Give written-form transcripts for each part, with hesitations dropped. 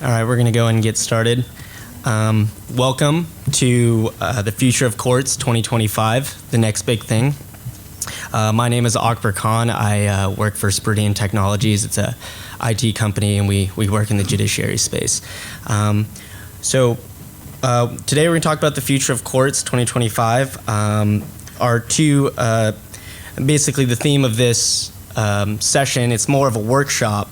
All right, we're going to go and get started. Welcome to the Future of Courts 2025, the next big thing. My name is Akbar Khan. I work for Speridian Technologies. It's a IT company, and we work in the judiciary space. Today we're going to talk about the Future of Courts 2025. Our two, basically the theme of this session, it's more of a workshop,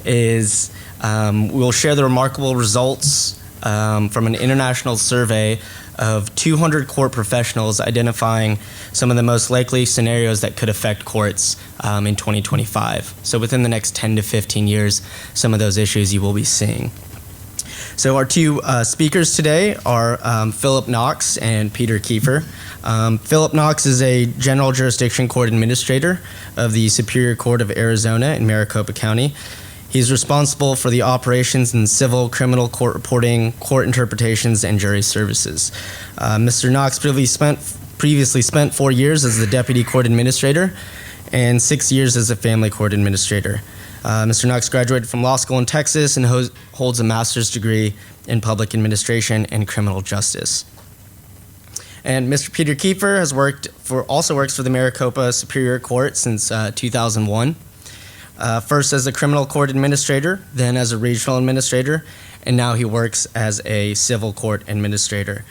is we'll share the remarkable results from an international survey of 200 court professionals identifying some of the most likely scenarios that could affect courts in 2025. So within the next 10 to 15 years, some of those issues you will be seeing. So our two speakers today are Phillip Knox and Peter Kiefer. Phillip Knox is a general jurisdiction court administrator of the Superior Court of Arizona in Maricopa County. He's responsible for the operations in civil, criminal court reporting, court interpretations, and jury services. Mr. Knox previously spent 4 years as the deputy court administrator and 6 years as a family court administrator. Mr. Knox graduated from law school in Texas and holds a master's degree in public administration and criminal justice. And Mr. Peter Kiefer also works for the Maricopa Superior Court since 2001. First as a criminal court administrator, then as a regional administrator, and now he works as a civil court administrator.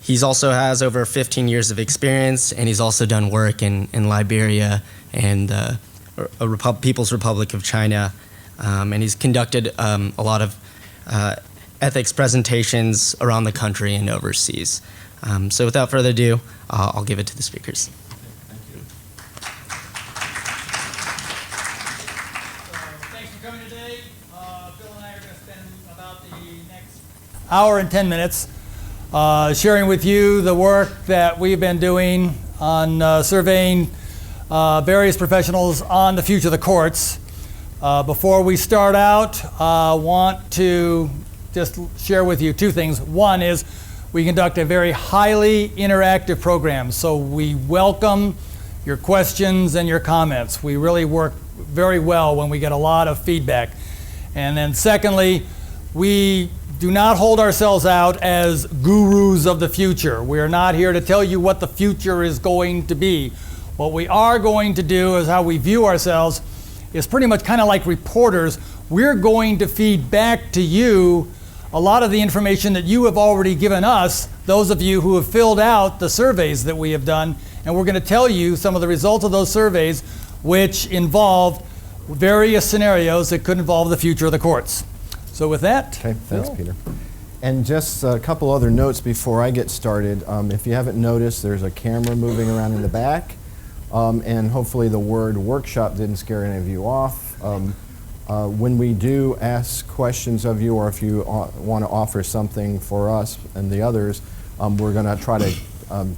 He also has over 15 years of experience, and he's also done work in Liberia and People's Republic of China, and he's conducted a lot of ethics presentations around the country and overseas. So without further ado, I'll give it to the speakers. Thank you. Thanks for coming today. Phil and I are going to spend about the next hour and 10 minutes sharing with you the work that we've been doing on surveying various professionals on the future of the courts. Before we start out, I want to just share with you two things. One is we conduct a very highly interactive program, so we welcome your questions and your comments. We really work very well when we get a lot of feedback. And then secondly, we do not hold ourselves out as gurus of the future. We are not here to tell you what the future is going to be. What we are going to do is how we view ourselves is pretty much kind of like reporters. We're going to feed back to you a lot of the information that you have already given us, those of you who have filled out the surveys that we have done, and we're going to tell you some of the results of those surveys which involve various scenarios that could involve the future of the courts. So with that, okay, thanks, Peter. And just a couple other notes before I get started. If you haven't noticed, there's a camera moving around in the back, and hopefully the word workshop didn't scare any of you off. When we do ask questions of you, or if you want to offer something for us and the others, we're going to try to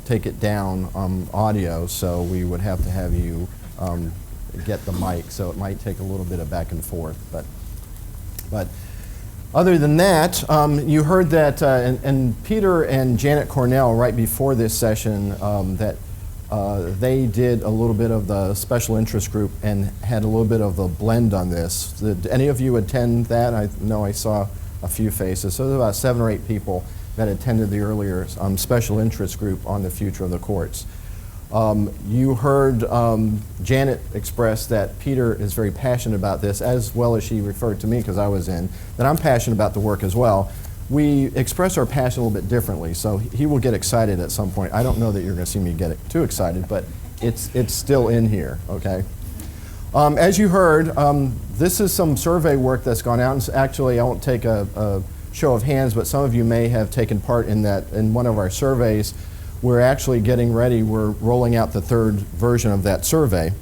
take it down audio, so we would have to have you get the mic, so it might take a little bit of back and forth. But other than that, you heard that, and Peter and Janet Cornell, right before this session, that they did a little bit of the special interest group and had a little bit of a blend on this. Did any of you attend that? I know I saw a few faces. So there's about 7 or 8 people that attended the earlier special interest group on the future of the courts. You heard Janet express that Peter is very passionate about this, as well as she referred to me, because I was in, that I'm passionate about the work as well. We express our passion a little bit differently, so he will get excited at some point. I don't know that you're going to see me get too excited, but it's still in here, okay? As you heard, this is some survey work that's gone out. And actually, I won't take a show of hands, but some of you may have taken part in that. In one of our surveys, we're actually getting ready. We're rolling out the 3rd version of that survey.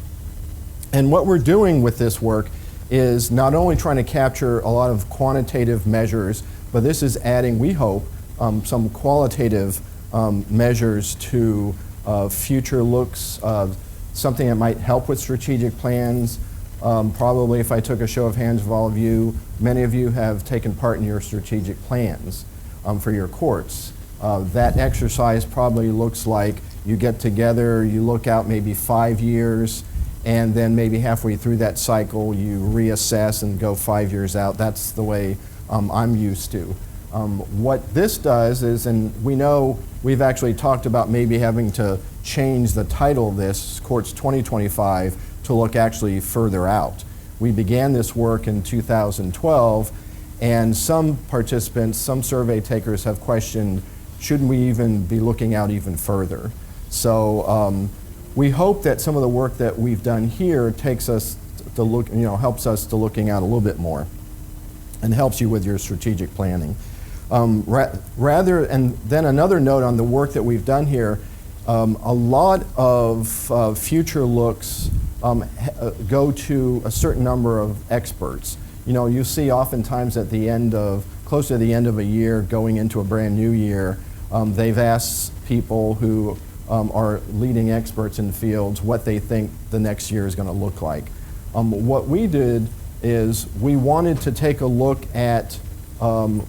And what we're doing with this work is not only trying to capture a lot of quantitative measures, but this is adding, we hope, some qualitative measures to future looks, something that might help with strategic plans. Probably if I took a show of hands of all of you, many of you have taken part in your strategic plans for your courts. That exercise probably looks like you get together, you look out maybe 5 years, and then maybe halfway through that cycle you reassess and go 5 years out. That's the way I'm used to. What this does is, and we know we've actually talked about maybe having to change the title of this, Courts 2025, to look actually further out. We began this work in 2012, and some participants, some survey takers have questioned, shouldn't we even be looking out even further? So we hope that some of the work that we've done here takes us to look, helps us to looking out a little bit more and helps you with your strategic planning. Rather, and then another note on the work that we've done here, a lot of future looks go to a certain number of experts. You see oftentimes at the end of, close to the end of a year, going into a brand new year, they've asked people who are leading experts in fields what they think the next year is going to look like. What we did is we wanted to take a look at,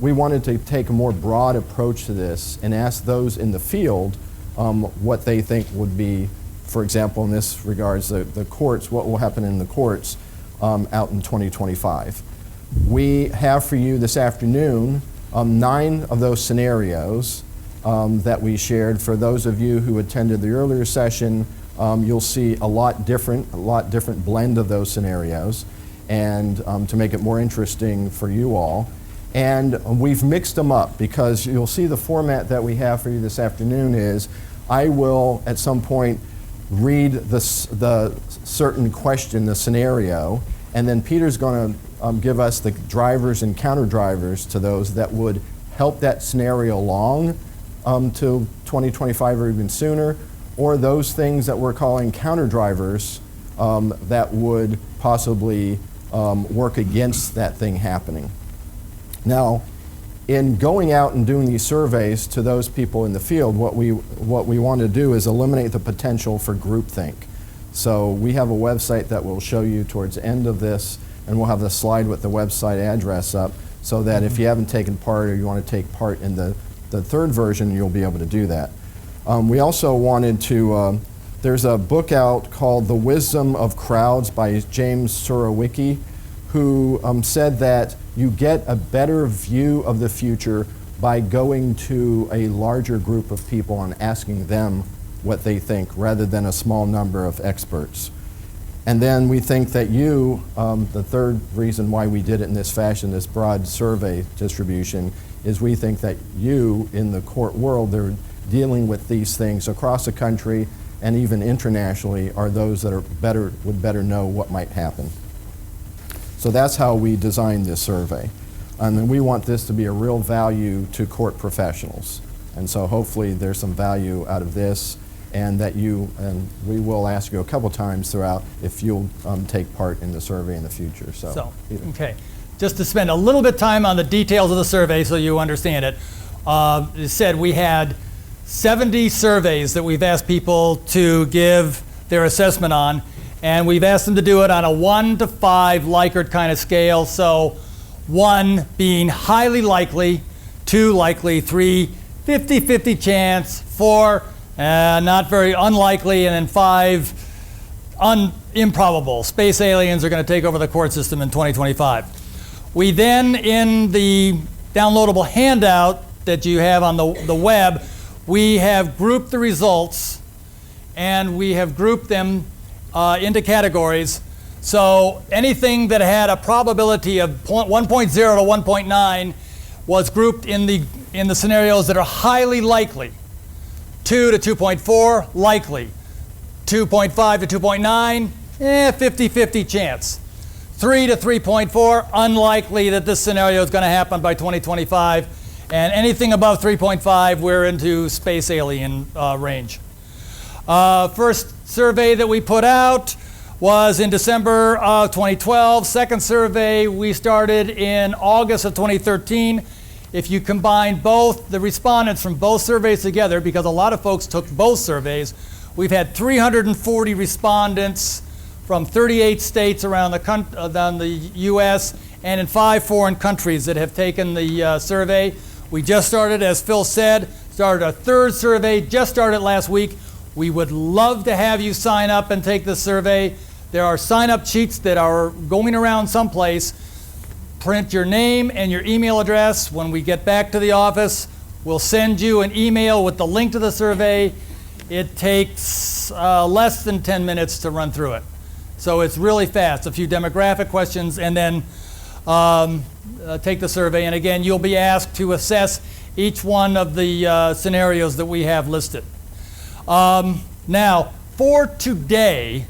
we wanted to take a more broad approach to this and ask those in the field what they think would be, for example, in this regards, the courts, what will happen in the courts out in 2025. We have for you this afternoon 9 of those scenarios that we shared. For those of you who attended the earlier session, you'll see a lot different blend of those scenarios, and to make it more interesting for you all. And we've mixed them up because you'll see the format that we have for you this afternoon is I will at some point read the certain question, the scenario, and then Peter's going to give us the drivers and counter drivers to those that would help that scenario along to 2025 or even sooner, or those things that we're calling counter drivers that would possibly work against that thing happening. Now, in going out and doing these surveys to those people in the field, what we want to do is eliminate the potential for groupthink. So we have a website that we'll show you towards the end of this, and we'll have the slide with the website address up so that if you haven't taken part or you want to take part in the third version, you'll be able to do that. We also wanted to, there's a book out called The Wisdom of Crowds by James Surowiecki, who said that you get a better view of the future by going to a larger group of people and asking them what they think rather than a small number of experts. And then we think that you, the third reason why we did it in this fashion, this broad survey distribution, is we think that you in the court world, they're dealing with these things across the country and even internationally, are those that would better know what might happen. So that's how we designed this survey. And we want this to be a real value to court professionals. And so hopefully there's some value out of this, and that and we will ask you a couple times throughout if you'll take part in the survey in the future. So okay. Just to spend a little bit of time on the details of the survey so you understand it. It said we had 70 surveys that we've asked people to give their assessment on, and we've asked them to do it on a 1 to 5 Likert kind of scale. So 1 being highly likely, 2 likely, 3 50-50 chance, 4 not very unlikely, and then 5 improbable. Space aliens are going to take over the court system in 2025. We then, in the downloadable handout that you have on the web, we have grouped the results, and we have grouped them into categories. So anything that had a probability of 1.0 to 1.9 was grouped in the scenarios that are highly likely. 2 to 2.4, likely. 2.5 to 2.9, 50-50 chance. 3 to 3.4, unlikely that this scenario is going to happen by 2025. And anything above 3.5, we're into space alien range. First survey that we put out was in December of 2012. Second survey we started in August of 2013. If you combine both the respondents from both surveys together, because a lot of folks took both surveys, we've had 340 respondents from 38 states around the U.S. and in 5 foreign countries that have taken the survey. We just started, as Phil said, started a third survey, just started last week. We would love to have you sign up and take the survey. There are sign-up sheets that are going around someplace. Print your name and your email address. When we get back to the office, we'll send you an email with the link to the survey. It takes less than 10 minutes to run through it. So it's really fast. A few demographic questions, and then take the survey. And again, you'll be asked to assess each one of the scenarios that we have listed. Now, for today,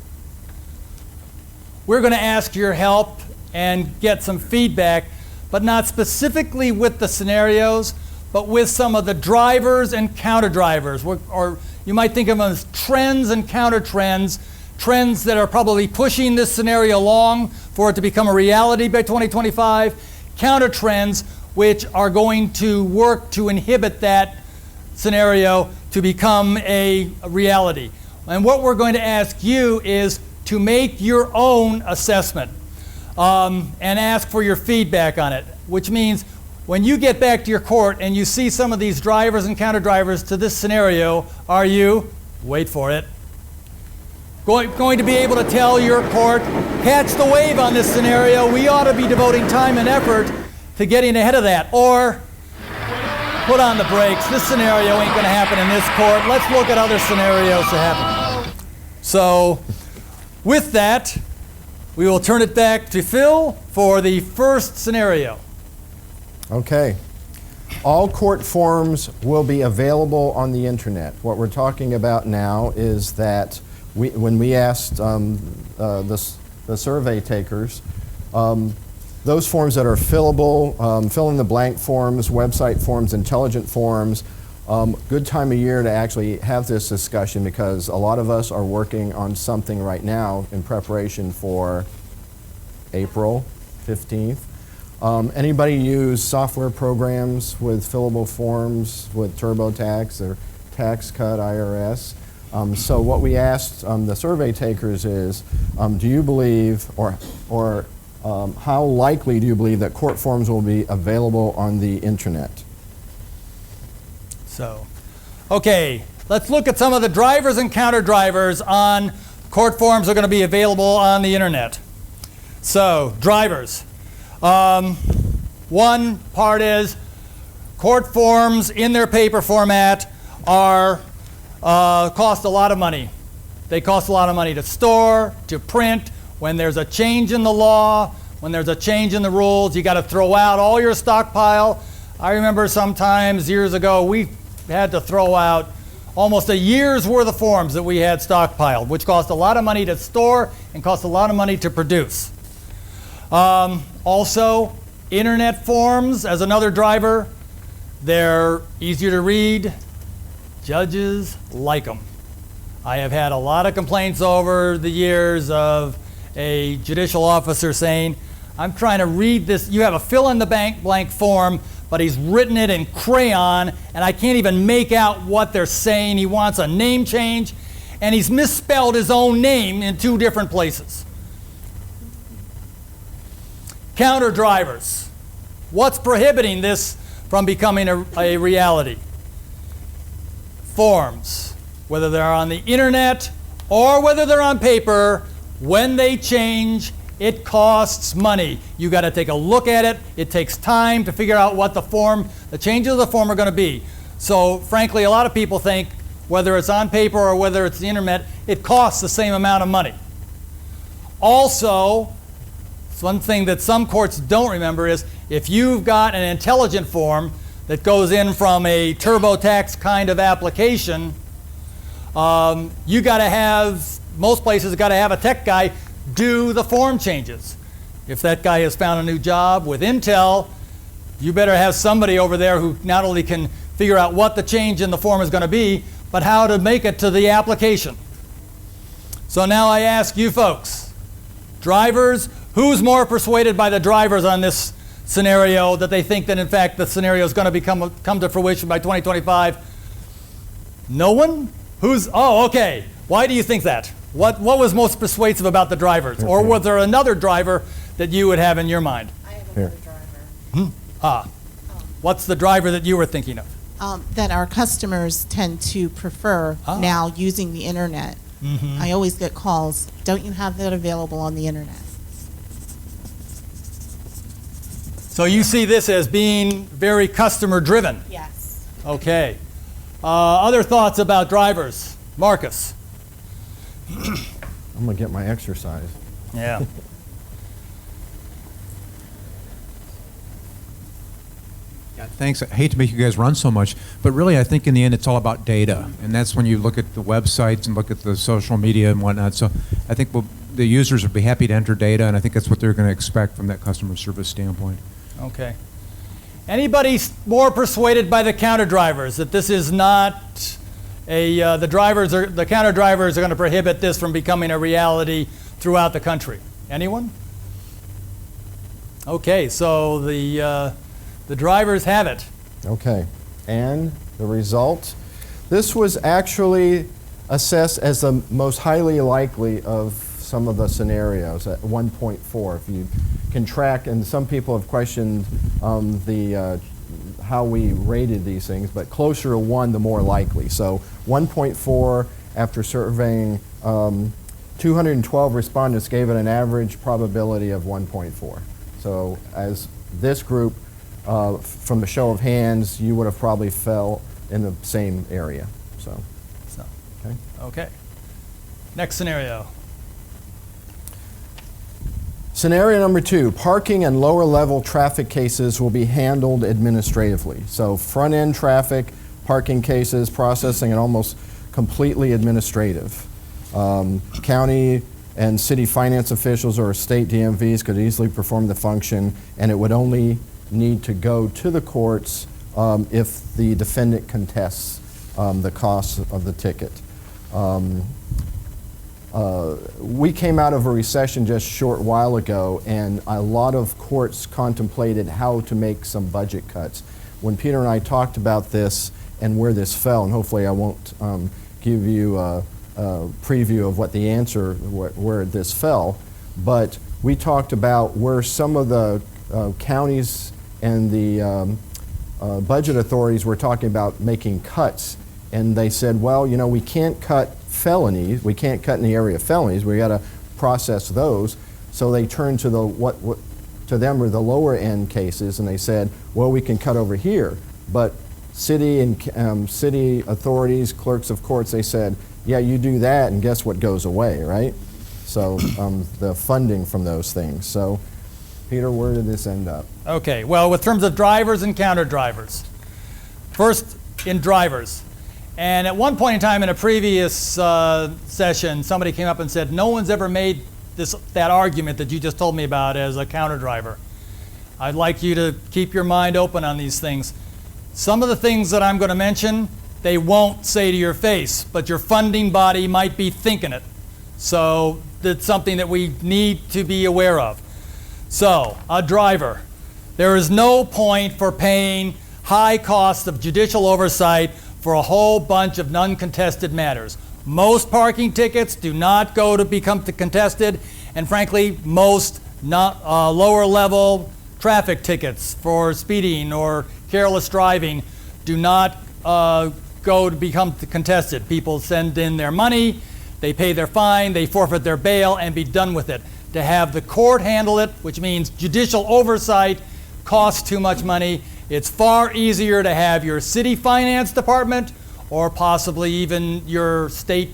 we're going to ask your help and get some feedback, but not specifically with the scenarios, but with some of the drivers and counter drivers, or you might think of them as trends and counter trends, trends that are probably pushing this scenario along for it to become a reality by 2025, counter trends which are going to work to inhibit that scenario to become a reality. And what we're going to ask you is to make your own assessment and ask for your feedback on it, which means when you get back to your court and you see some of these drivers and counter drivers to this scenario, are you, wait for it, going to be able to tell your court, catch the wave on this scenario, we ought to be devoting time and effort to getting ahead of that, or put on the brakes, this scenario ain't going to happen in this court, let's look at other scenarios to happen. So with that, we will turn it back to Phil for the first scenario. Okay. All court forms will be available on the internet. What we're talking about now is that when we asked the survey takers, those forms that are fillable, fill-in-the-blank forms, website forms, intelligent forms, good time of year to actually have this discussion because a lot of us are working on something right now in preparation for April 15th. Anybody use software programs with fillable forms with TurboTax or Tax Cut IRS? So what we asked the survey takers is, do you believe, or how likely do you believe that court forms will be available on the internet? So, okay, let's look at some of the drivers and counter drivers on court forms are going to be available on the internet. So, drivers. One part is court forms in their paper format are cost a lot of money. They cost a lot of money to store, to print. When there's a change in the law, when there's a change in the rules, you got to throw out all your stockpile. I remember sometimes years ago we had to throw out almost a year's worth of forms that we had stockpiled, which cost a lot of money to store and cost a lot of money to produce. Also, internet forms as another driver. They're easier to read. Judges like them. I have had a lot of complaints over the years of a judicial officer saying, I'm trying to read this, you have a fill-in-the-blank form, but he's written it in crayon, and I can't even make out what they're saying. He wants a name change, and he's misspelled his own name in 2 different places. Counter drivers. What's prohibiting this from becoming a reality? Forms, whether they're on the internet or whether they're on paper, when they change, it costs money. You got to take a look at it. It takes time to figure out what the changes of the form are going to be. So frankly, a lot of people think whether it's on paper or whether it's the internet, it costs the same amount of money. Also, one thing that some courts don't remember is if you've got an intelligent form that goes in from a TurboTax kind of application, you got to have, most places got to have a tech guy do the form changes. If that guy has found a new job with Intel, you better have somebody over there who not only can figure out what the change in the form is going to be, but how to make it to the application. So now I ask you folks, drivers, who's more persuaded by the drivers on this scenario that they think that in fact the scenario is going to come to fruition by 2025? No one? Oh, okay. Why do you think that? What was most persuasive about the drivers? Or was there another driver that you would have in your mind? I have another driver. What's the driver that you were thinking of? That our customers tend to prefer now using the internet I always get calls, don't you have that available on the internet? So you see this as being very customer driven? Yes. Okay. Other thoughts about drivers? Marcus? I'm going to get my exercise. Yeah. Yeah, thanks. I hate to make you guys run so much, but really I think in the end it's all about data. And that's when you look at the websites and look at the social media and whatnot. So I think the users would be happy to enter data, and I think that's what they're going to expect from that customer service standpoint. Okay. Anybody more persuaded by the counter drivers that this is not the counter drivers are going to prohibit this from becoming a reality throughout the country? Anyone? Okay, so the drivers have it. Okay, and the result? This was actually assessed as the most highly likely of some of the scenarios at 1.4. If you can track, and some people have questioned how we rated these things, but closer to 1, the more likely. So 1.4 after surveying 212 respondents gave it an average probability of 1.4. So as this group, from a show of hands, you would have probably fell in the same area. So okay. Okay. Next scenario. Scenario number 2, parking and lower level traffic cases will be handled administratively. So front end traffic, parking cases, processing, and almost completely administrative. County and city finance officials or state DMVs could easily perform the function, and it would only need to go to the courts if the defendant contests the cost of the ticket. We came out of a recession just a short while ago, and a lot of courts contemplated how to make some budget cuts. When Peter and I talked about this and where this fell, and hopefully I won't give you a preview of what the answer, where this fell, but we talked about where some of the counties and the budget authorities were talking about making cuts, and they said, well, you know, we can't cut felonies, we can't cut in the area of felonies, we got to process those. So they turned to what to them are the lower end cases, and they said, well, we can cut over here. But city and city authorities, clerks of courts, they said, yeah, you do that, and guess what goes away, right? So the funding from those things. So Peter, where did this end up? Okay, well, with terms of drivers and counter drivers. First, in drivers. And at one point in time in a previous session, somebody came up and said, no one's ever made that argument that you just told me about as a counter driver. I'd like you to keep your mind open on these things. Some of the things that I'm going to mention, they won't say to your face, but your funding body might be thinking it. So that's something that we need to be aware of. So, a driver. There is no point for paying high costs of judicial oversight for a whole bunch of non-contested matters. Most parking tickets do not go to become contested, and frankly, most lower level traffic tickets for speeding or careless driving do not go to become contested. People send in their money, they pay their fine, they forfeit their bail, and be done with it. To have the court handle it, which means judicial oversight, costs too much money. It's far easier to have your city finance department or possibly even your state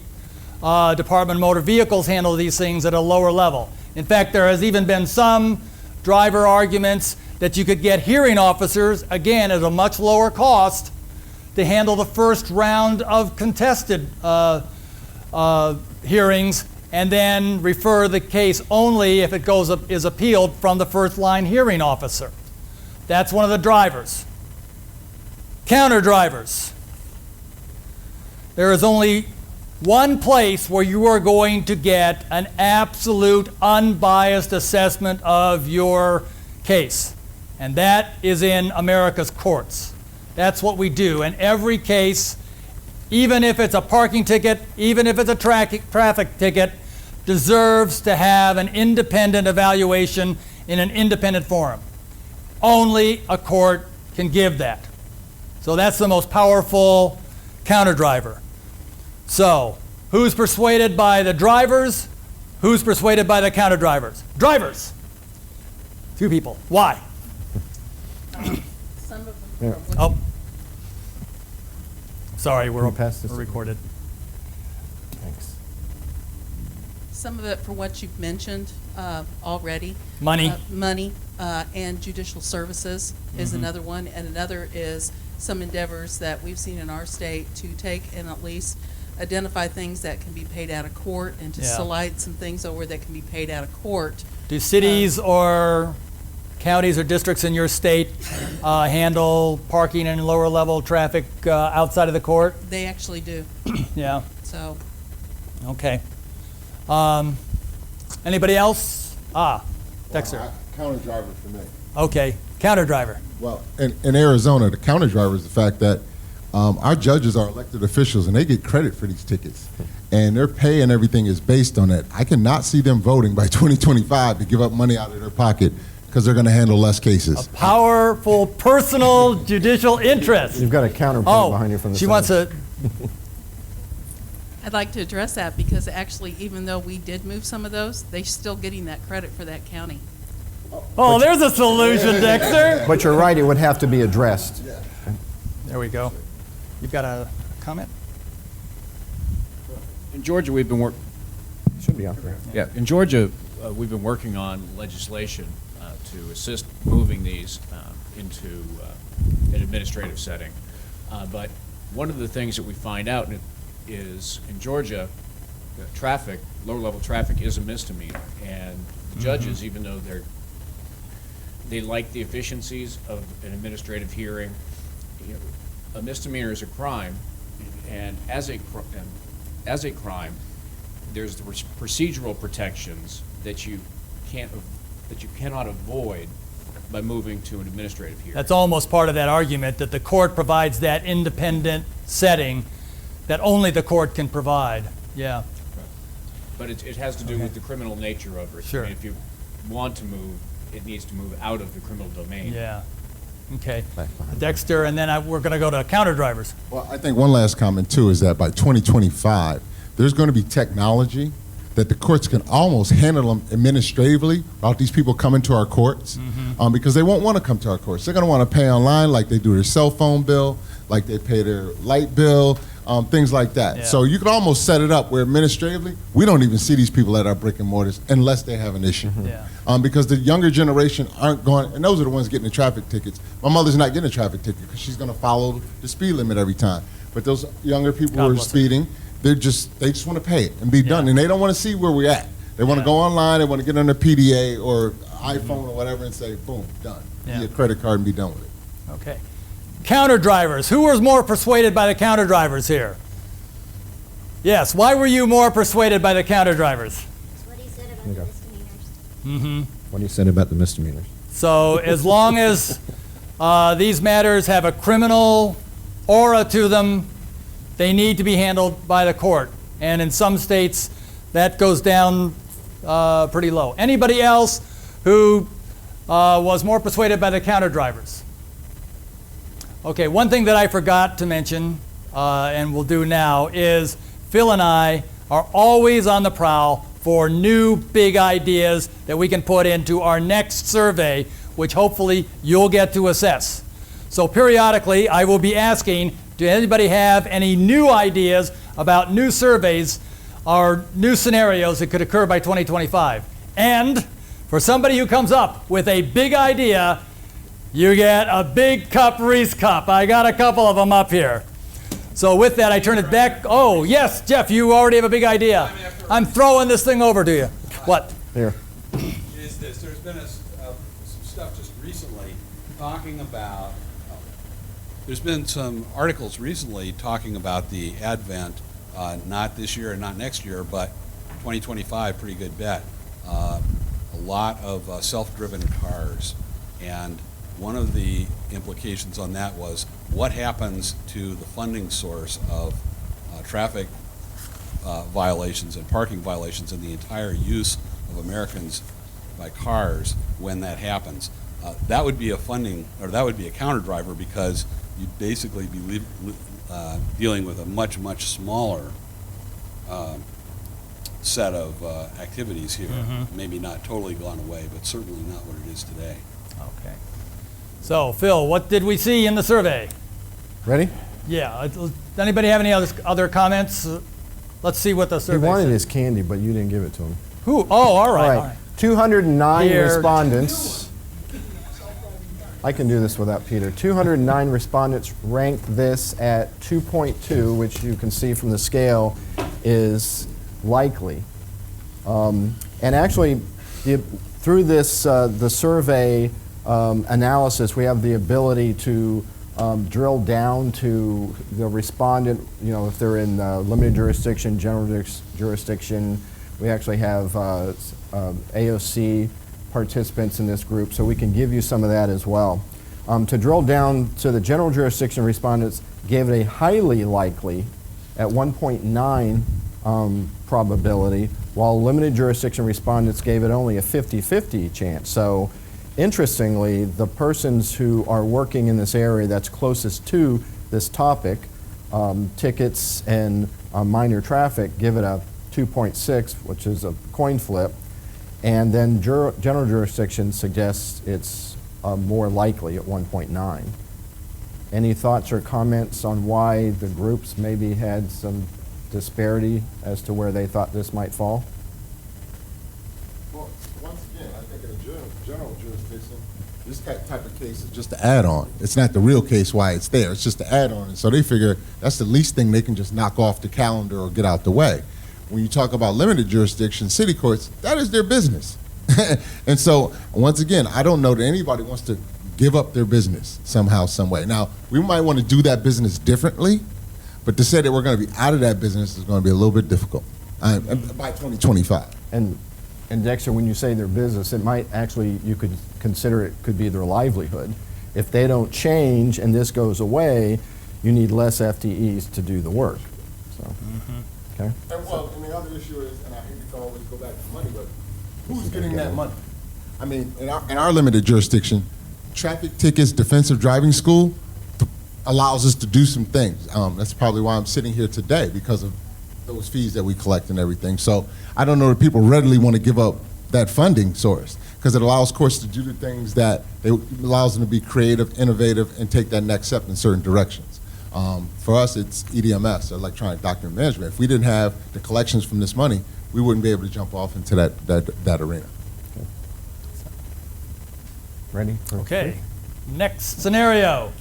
Department of Motor Vehicles handle these things at a lower level. In fact, there has even been some driver arguments that you could get hearing officers, again, at a much lower cost, to handle the first round of contested hearings, and then refer the case only if it is appealed from the first line hearing officer. That's one of the drivers. Counter drivers. There is only one place where you are going to get an absolute unbiased assessment of your case, and that is in America's courts. That's what we do. And every case, even if it's a parking ticket, even if it's a traffic ticket, deserves to have an independent evaluation in an independent forum. Only a court can give that. So that's the most powerful counter driver. So Who's persuaded by the drivers? Who's persuaded by the counter drivers? Drivers. 2 people. Why? Some of them. Yeah. Oh. Sorry, we're Can you pass this? recorded. Thanks. Some of it for what you've mentioned already. Money. Money and judicial services is another one, and another is some endeavors that we've seen in our state to take and at least identify things that can be paid out of court and to Yeah. slide some things over that can be paid out of court. Do cities or counties or districts in your state handle parking and lower level traffic outside of the court? They actually do. Yeah, So okay. Anybody else? Dexter. Counter driver for me. Okay, counter driver. Well, in Arizona, the counter driver is the fact that our judges are elected officials and they get credit for these tickets. And their pay and everything is based on that. I cannot see them voting by 2025 to give up money out of their pocket because they're going to handle less cases. Powerful personal judicial interest. You've got a counterpoint behind you from the she side. wants a, I'd like to address that because actually, even though we did move some of those, they're still getting that credit for that county. oh, there's a solution, Dexter. But you're right, it would have to be addressed. There we go. You've got a comment? In Georgia, we've been Should be out there. in Georgia, we've been working on legislation to assist moving these into an administrative setting. But one of the things that we find out is in Georgia, traffic, lower-level traffic, is a misdemeanor, and the judges, even though they like the efficiencies of an administrative hearing, you know, a misdemeanor is a crime, and as a crime, there's the procedural protections that you cannot avoid by moving to an administrative hearing. That's almost part of that argument, that the court provides that independent setting that only the court can provide. Yeah. But it has to do with the criminal nature of it. Sure. I mean, if you want to move, it needs to move out of the criminal domain. Yeah. Okay. Dexter, and then we're going to go to counter drivers. Well, I think one last comment, too, is that by 2025, there's going to be technology that the courts can almost handle them administratively without these people coming to our courts because they won't want to come to our courts. They're going to want to pay online like they do their cell phone bill, like they pay their light bill, things like that. Yeah. So you could almost set it up where administratively, we don't even see these people at our brick and mortars unless they have an issue. Yeah. Because the younger generation aren't going, and those are the ones getting the traffic tickets. My mother's not getting a traffic ticket because she's going to follow the speed limit every time. But those younger people God who are bless her. speeding, they just want to pay it and be done, Yeah. and they don't want to see where we're at. They want to Yeah. go online, they want to get on their PDA or iPhone or whatever and say, boom, done. Yeah. Get a credit card and be done with it. Okay. Counter drivers. Who was more persuaded by the counter drivers here? Yes. Why were you more persuaded by the counter drivers? That's what he said about Okay. the misdemeanors. Mm-hmm. What he said about the misdemeanors. So as long as these matters have a criminal aura to them, they need to be handled by the court. And in some states, that goes down pretty low. Anybody else who was more persuaded by the counter drivers? Okay, one thing that I forgot to mention, and we'll do now, is Phil and I are always on the prowl for new big ideas that we can put into our next survey, which hopefully you'll get to assess. So periodically, I will be asking, do anybody have any new ideas about new surveys or new scenarios that could occur by 2025? And for somebody who comes up with a big idea, you get a big cup Reese cup. I got a couple of them up here. So with that, I turn it back. Oh, yes, Jeff, you already have a big idea. I'm throwing this thing over to you. What? Here. Is this, there's been some stuff just recently talking about, there's been some articles recently talking about the advent, not this year and not next year, but 2025, pretty good bet. A lot of self-driven cars. And one of the implications on that was what happens to the funding source of traffic violations and parking violations and the entire use of Americans by cars when that happens. That would be a funding, or that would be a counter driver, because you'd basically be dealing with a much, much smaller set of activities here. Maybe not totally gone away, but certainly not what it is today. Okay. So, Phil, what did we see in the survey? Ready? Yeah. Does anybody have any other comments? Let's see what the He survey wanted said. his candy, but you didn't give it to him. Who? Oh, all right. All right. 209 Here. respondents. I can do this without Peter. 209 respondents ranked this at 2.2, which you can see from the scale is likely. And actually, through this the survey analysis, we have the ability to drill down to the respondent. You know, if they're in limited jurisdiction, general jurisdiction. We actually have AOC participants in this group, so we can give you some of that as well. To drill down to the general jurisdiction respondents, gave it a highly likely at 1.9 probability, while limited jurisdiction respondents gave it only a 50-50 chance. So interestingly, the persons who are working in this area that's closest to this topic, tickets and minor traffic, give it a 2.6, which is a coin flip. And then general jurisdiction suggests it's more likely at 1.9. Any thoughts or comments on why the groups maybe had some disparity as to where they thought this might fall? Well, once again, I think in a general jurisdiction, this type of case is just an add-on. It's not the real case why it's there. It's just an add-on. And so they figure that's the least thing they can just knock off the calendar or get out the way. When you talk about limited jurisdiction, city courts, that is their business. And so, once again, I don't know that anybody wants to give up their business somehow, some way. Now, we might want to do that business differently, but to say that we're going to be out of that business is going to be a little bit difficult by 2025. And Dexter, when you say their business, it might actually, you could consider it could be their livelihood. If they don't change and this goes away, you need less FTEs to do the work. So, okay. And well, and the other issue is, and I hate to always go back to money, but who's getting that money? I mean, in our limited jurisdiction, traffic tickets, defensive driving school allows us to do some things. That's probably why I'm sitting here today, because of those fees that we collect and everything. So I don't know that people readily want to give up that funding source, because it allows courts to do the things that it allows them to be creative, innovative, and take that next step in certain directions. For us, it's EDMS, electronic document management. If we didn't have the collections from this money, we wouldn't be able to jump off into that arena. Okay. Ready? Okay. Next scenario.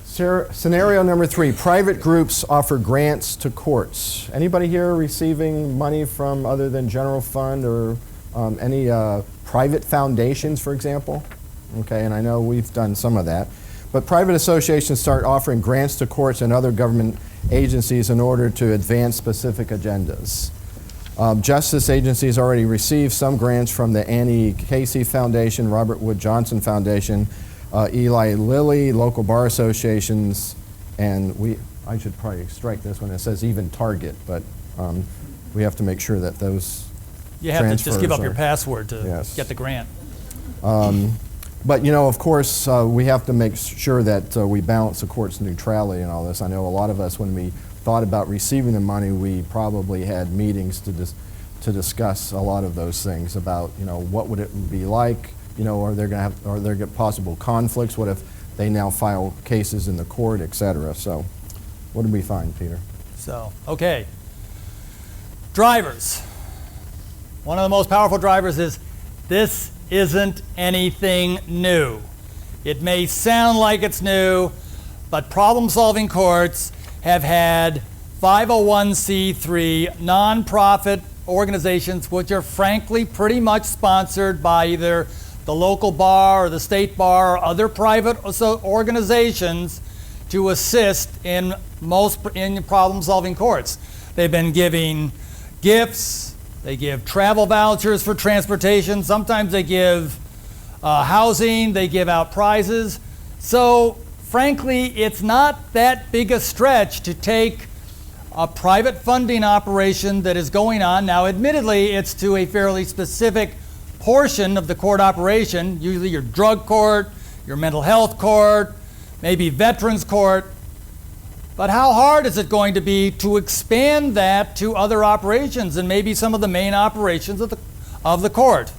Scenario number 3, private groups offer grants to courts. Anybody here receiving money from other than general fund or any private foundations, for example? Okay, and I know we've done some of that. But private associations start offering grants to courts and other government agencies in order to advance specific agendas. Justice agencies already received some grants from the Annie Casey Foundation, Robert Wood Johnson Foundation, Eli Lilly, local bar associations, and I should probably strike this one. It says even Target, but we have to make sure that those You have to just give up transfers your password to Yes. get the grant. But, you know, of course, we have to make sure that we balance the court's neutrality and all this. I know a lot of us, when we thought about receiving the money, we probably had meetings to discuss a lot of those things about, you know, what would it be like, you know, are there possible conflicts? What if they now file cases in the court, et cetera? So what did we find, Peter? So, okay. Drivers. One of the most powerful drivers is this isn't anything new. It may sound like it's new, but problem-solving courts have had 501c3 nonprofit organizations which are frankly pretty much sponsored by either the local bar or the state bar or other private organizations to assist in problem-solving courts. They've been giving gifts, they give travel vouchers for transportation, sometimes they give housing, they give out prizes. So frankly, it's not that big a stretch to take a private funding operation that is going on. Now, admittedly, it's to a fairly specific portion of the court operation, usually your drug court, your mental health court, maybe veterans court. But how hard is it going to be to expand that to other operations and maybe some of the main operations of the court?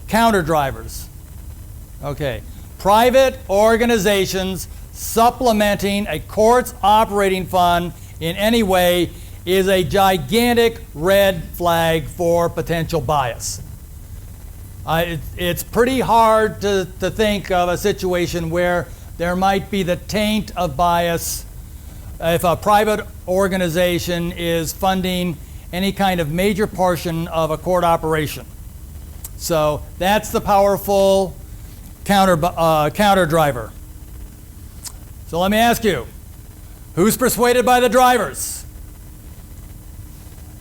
Counter drivers. Okay. Private organizations supplementing a court's operating fund in any way is a gigantic red flag for potential bias. It's pretty hard to think of a situation where there might be the taint of bias if a private organization is funding any kind of major portion of a court operation. So that's the powerful counter driver. So let me ask you, who's persuaded by the drivers?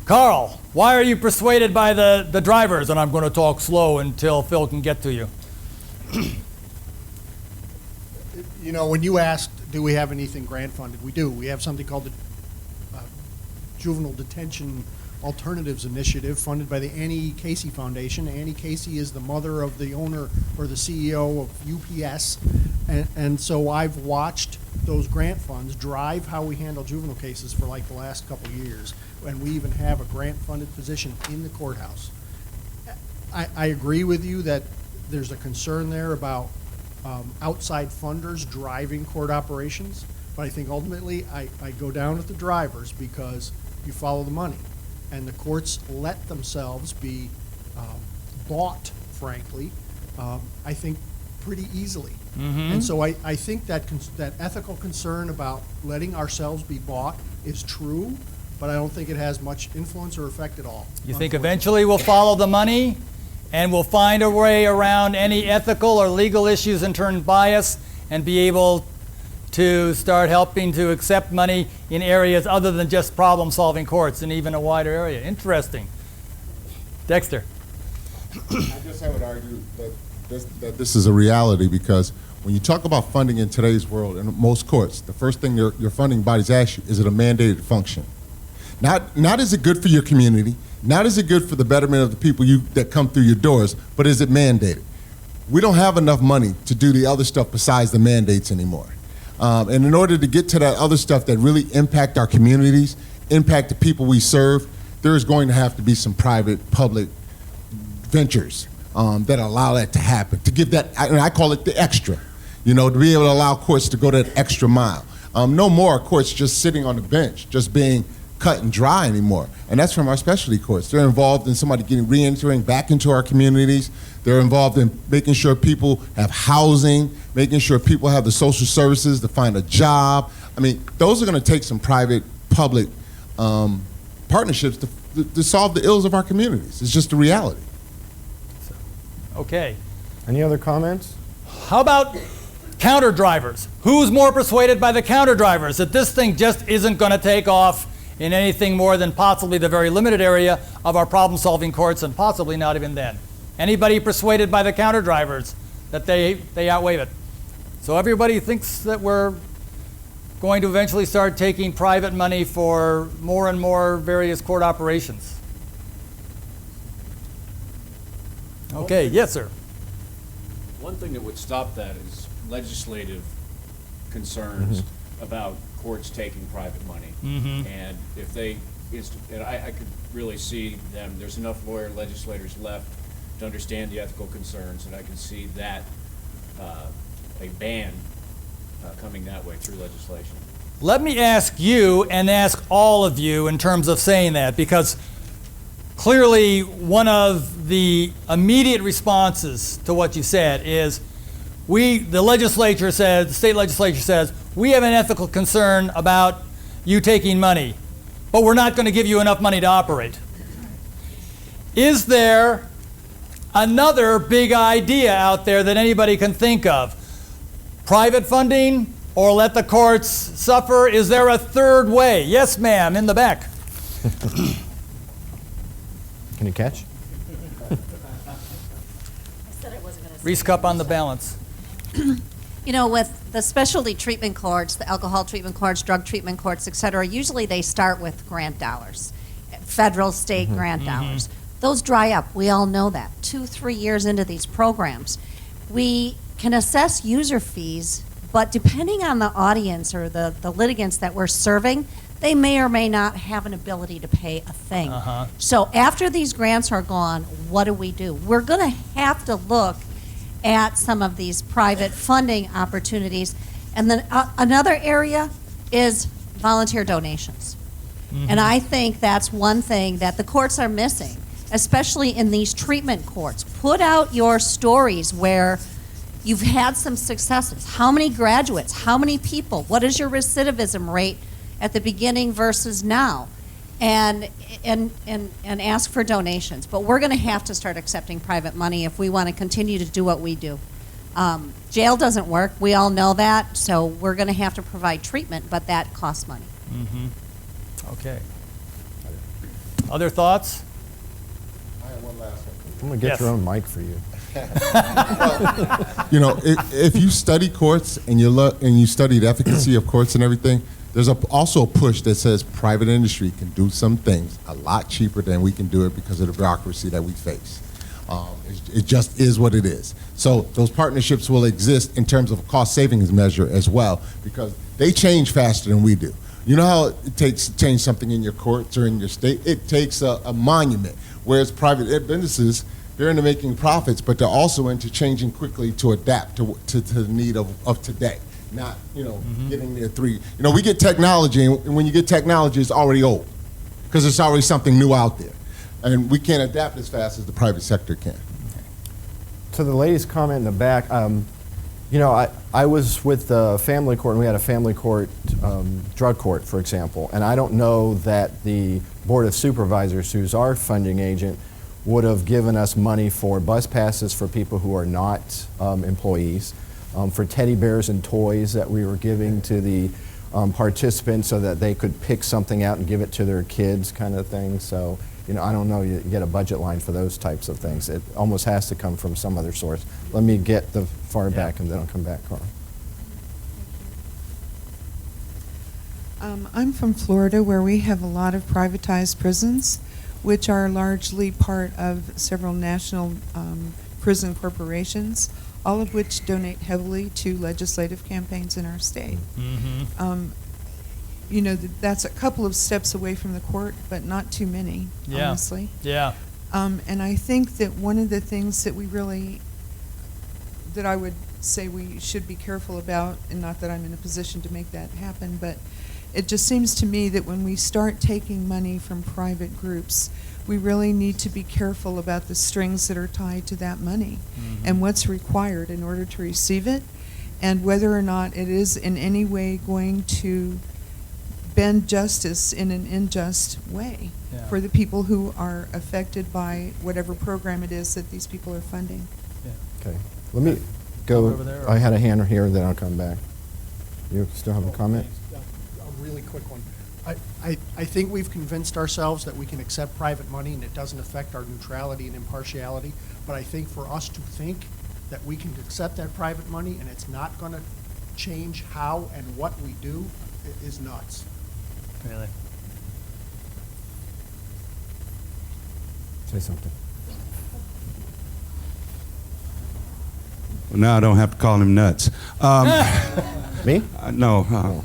Carl, why are you persuaded by the drivers? And I'm going to talk slow until Phil can get to you. You know, when you asked, do we have anything grant funded? We do. We have something called the Juvenile Detention Alternatives Initiative, funded by the Annie Casey Foundation. Annie Casey is the mother of the owner or the CEO of UPS. And so I've watched those grant funds drive how we handle juvenile cases for like the last couple years. And we even have a grant-funded position in the courthouse. I agree with you that there's a concern there about outside funders driving court operations, but I think ultimately I go down with the drivers because you follow the money. And the courts let themselves be bought, frankly, I think pretty easily. Mm-hmm. And so I think that that ethical concern about letting ourselves be bought is true, but I don't think it has much influence or effect at all. You think eventually we'll follow the money and we'll find a way around any ethical or legal issues and turn bias and be able to start helping to accept money in areas other than just problem-solving courts and even a wider area. Interesting. Dexter. I guess I would argue that this is a reality because when you talk about funding in today's world, in most courts, the first thing your funding bodies ask you, is it a mandated function? Not is it good for your community, not is it good for the betterment of the people that come through your doors, but is it mandated? We don't have enough money to do the other stuff besides the mandates anymore. And in order to get to that other stuff that really impact our communities, impact the people we serve, there is going to have to be some private-public ventures that allow that to happen, to give that, and I call it the extra, to be able to allow courts to go that extra mile. No more courts just sitting on the bench, just being cut and dry anymore. And that's from our specialty courts. They're involved in somebody re-entering back into our communities. They're involved in making sure people have housing, making sure people have the social services to find a job. I mean, those are going to take some private-public partnerships to solve the ills of our communities. It's just a reality. Okay. Any other comments? How about counter drivers? Who's more persuaded by the counter drivers that this thing just isn't going to take off in anything more than possibly the very limited area of our problem-solving courts, and possibly not even then? Anybody persuaded by the counter drivers that they outweigh it? So everybody thinks that we're going to eventually start taking private money for more and more various court operations. Okay, yes, sir. One thing that would stop that is legislative concerns about courts taking private money. And if and I could really see them, there's enough legislators left to understand the ethical concerns, and I can see that a ban coming that way through legislation. Let me ask you and ask all of you in terms of saying that, because clearly one of the immediate responses to what you said is the legislature says, the state legislature says, we have an ethical concern about you taking money, but we're not going to give you enough money to operate. Is there another big idea out there that anybody can think of? Private funding or let the courts suffer? Is there a third way? Yes, ma'am, in the back. Can you catch? Reese cup on the balance. You know, with the specialty treatment courts, the alcohol treatment courts, drug treatment courts, et cetera, usually they start with grant dollars, federal, state grant dollars. Those dry up. We all know that. 2-3 years into these programs, we can assess user fees, but depending on the audience or the litigants that we're serving, they may or may not have an ability to pay a thing. So after these grants are gone, what do? We're going to have to look at some of these private funding opportunities. And then another area is volunteer donations. And I think that's one thing that the courts are missing, especially in these treatment courts. Put out your stories where you've had some successes. How many graduates? How many people? What is your recidivism rate at the beginning versus now? And ask for donations. But we're going to have to start accepting private money if we want to continue to do what we do. Jail doesn't work. We all know that. So we're going to have to provide treatment, but that costs money. Okay. Other thoughts? I have one last one. I'm going to get your own mic for you. You know, if you study courts and you study the efficacy of courts and everything, there's also a push that says private industry can do some things a lot cheaper than we can do it because of the bureaucracy that we face. It just is what it is. So those partnerships will exist in terms of a cost savings measure as well, because they change faster than we do. You know how it takes to change something in your courts or in your state? It takes a monument, whereas private businesses, they're into making profits, but they're also into changing quickly to adapt to the need of today. Not, getting there we get technology, and when you get technology, it's already old because it's already something new out there. And we can't adapt as fast as the private sector can. To the lady's comment in the back, I was with the family court, and we had a family court, drug court, for example, and I don't know that the Board of Supervisors, who's our funding agent, would have given us money for bus passes for people who are not employees, for teddy bears and toys that we were giving to the participants so that they could pick something out and give it to their kids, kind of thing. So, I don't know, you get a budget line for those types of things. It almost has to come from some other source. Let me get the far back and then I'll come back, Carl. I'm from Florida, where we have a lot of privatized prisons, which are largely part of several national prison corporations, all of which donate heavily to legislative campaigns in our state. That's a couple of steps away from the court, but not too many, honestly. Yeah. And I think that one of the things that that I would say we should be careful about, and not that I'm in a position to make that happen, but it just seems to me that when we start taking money from private groups, we really need to be careful about the strings that are tied to that money and what's required in order to receive it, and whether or not it is in any way going to bend justice in an unjust way for the people who are affected by whatever program it is that these people are funding. Okay. Let me go. Over there, I had a hand here, then I'll come back. You still have a comment? A really quick one. I think we've convinced ourselves that we can accept private money and it doesn't affect our neutrality and impartiality, but I think for us to think that we can accept that private money and it's not going to change how and what we do is nuts. Really? Say something. Well, now I don't have to call him nuts. Me? No.